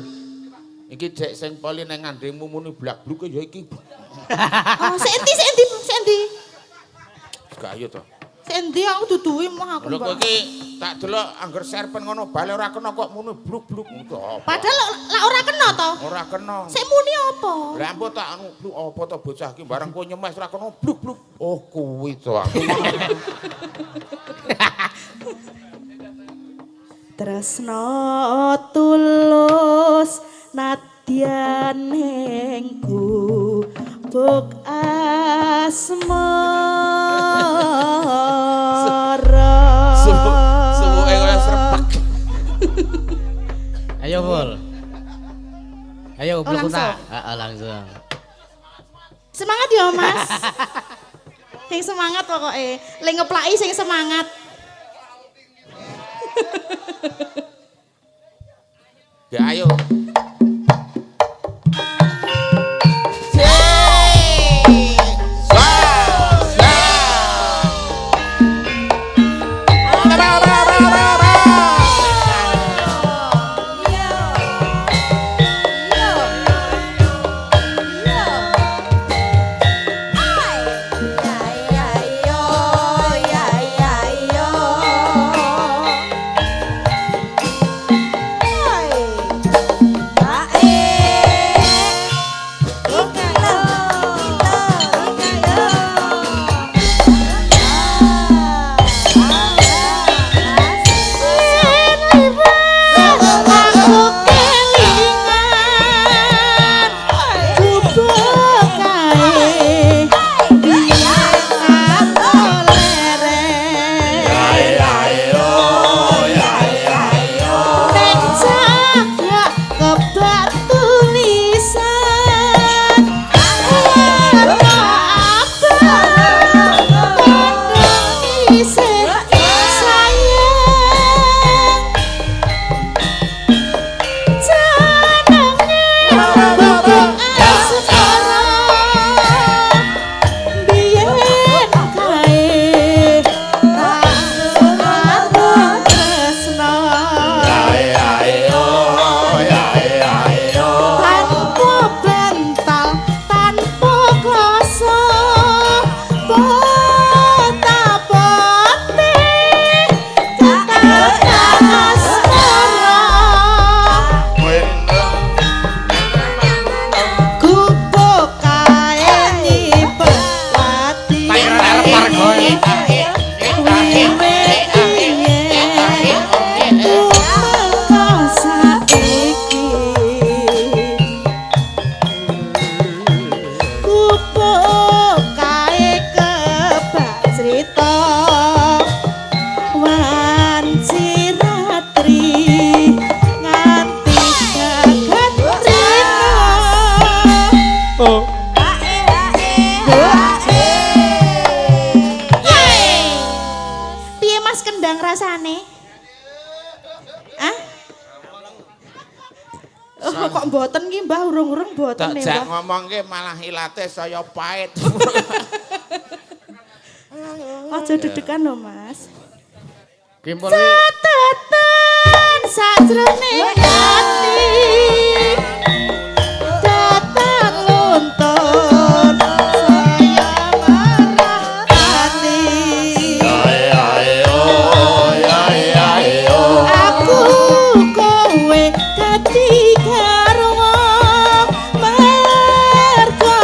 Iki dek sing poli nang ngandhengmu muni blak-bluk ya iki. Oh, sik endi? Gayo to. Sendi aku duduhi mah aku. Lho kowe iki tak delok angger serpen ngono bale ora kena kok muni bluk-bluk ngono. Padahal lak ora kena to. Ora kena. Sik muni apa? Lah ampun tak anu bluk apa to bocah iki bareng kowe nyemes ora kena bluk-bluk. Oh kuwi to aku. Tresno tulus nadyan nengku buk asmara. Suwuke kaya srepak. Ayo Bol. Ayo blok langsung. Heeh langsung. Semangat ya Mas. Sing semangat pokoke. Le ngeplaki sing semangat. Ya ayo. Kok mboten ki Mbah urung-urung mboten nek Mbah. Ngomongke malah ilate saya pahit. Aja deg-degan lho Mas. Kimpul Catatan sajroning ati. Datang luntur saya marah hati. Aku kowe dadi garwa mergo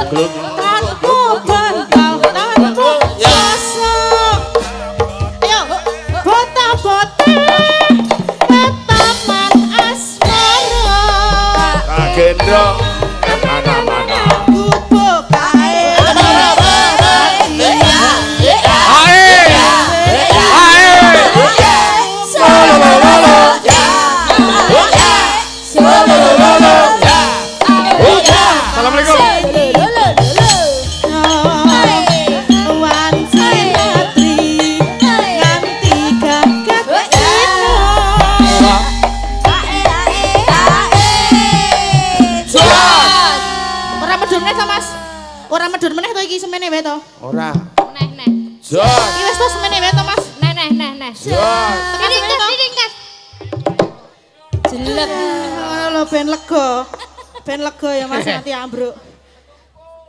Tanpa bantal, tanpa sosok. Ayo, bota-bota taman asmara. Gendong mana-mana. Bubuk kae. Assalamualaikum. Wanci ratri nganti gagat dino. Ora medhun meneh to, Mas. Ora medhun meneh to iki semene wae to. Ora. Neh. Jos. Iki wis to semene wae to, Mas. Neh. Jos. Dingkas. Jelek. Ngono lho ben lega. Ben lega ya Mas nanti ambruk.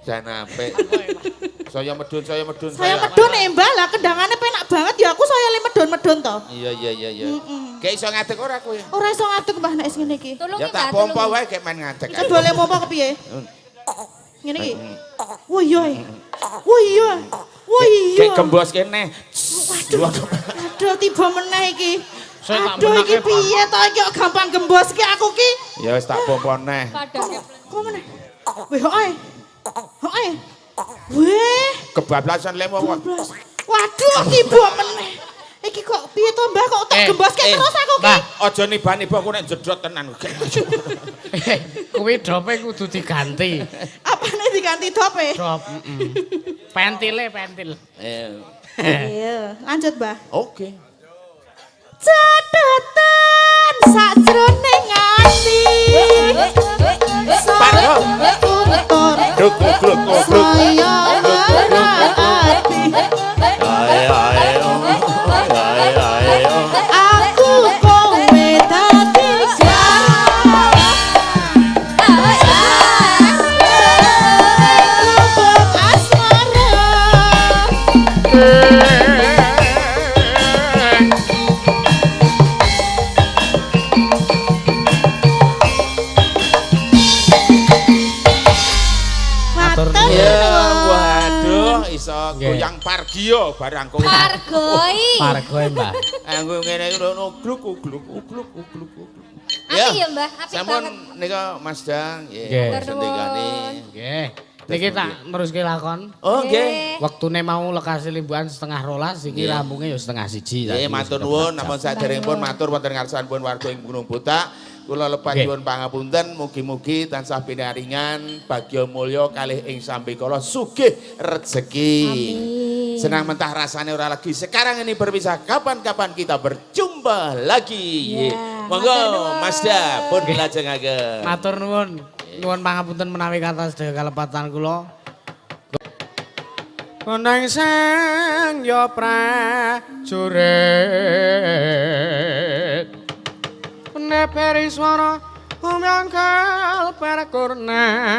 Jan apik. Saya medun. Saya medhun embah lah kendangane penak banget ya aku saya le medhun-medhun to. Iya. Kayak iso ngadeg ora kowe? Ora iso ngadeg Mbah nek ngene iki. Tulungi Ya tak Mbah, pompa tulungi. wae kayak main ngadeg. Coba le mompo kepiye? Ngene iki. Wah iya. Wah iya. Wah iya. Kayak gembos kene. Aduh tiba meneh iki. Saya tak Aduh iki menake, Pak. piye to iki kok gampang gembos ki aku ki. Ya wis tak pompa neh. Padahal Kok meneh? Weh hoe. Hoe. Weh. Kebablasan lemo kok. Waduh tiba meneh. Iki kok piye to Mbah kok tak gemboske terus aku ki. Mbah, Aja niban-niban aku nek jedrot tenan. kuwi dope kudu diganti. Apane diganti dope? Dop, pentil. Iya, lanjut Mbah. Oke. Catatan sajroning ati. Parho. Untor Gluk. saya ati. Aku kowe dadi lubuk asmara. Matur Matur nuwun. Ya, nuwun. waduh, iso Nggih. goyang pargio barang kowe. Pargoi. Pargoe, Mbah. Anggo ngene iki lho gluk. Api ya Mbah, api Sampun banget. nika Mas Dang, Nggih. nggih, sendikane. Nggih. Niki tak neruske lakon. Oh, nggih. Wektune mau lekasi limbuhan 12:30 iki Nggih. rampunge ya 1:30 Nggih, matur nuwun, napa saderengipun matur wonten ngarsanipun warga ing Gunung Butak. Kula lepat Nggih. nyuwun pangapunten, mugi-mugi tansah pinaringan, bagya mulya kalih ing sambikala sugih rejeki. Senang mentah rasanya ora lagi. Sekarang ini berpisah, kapan-kapan kita berjumpa lagi. Ya, Monggo, matur nuwun. Mas Da, pun dilajengaken. Matur nuwun. Nyuwun pangapunten menawi kathah sedaya kalepatan kula. Kondang sang ya prajurit. Neperi swara umyangkal parakurna.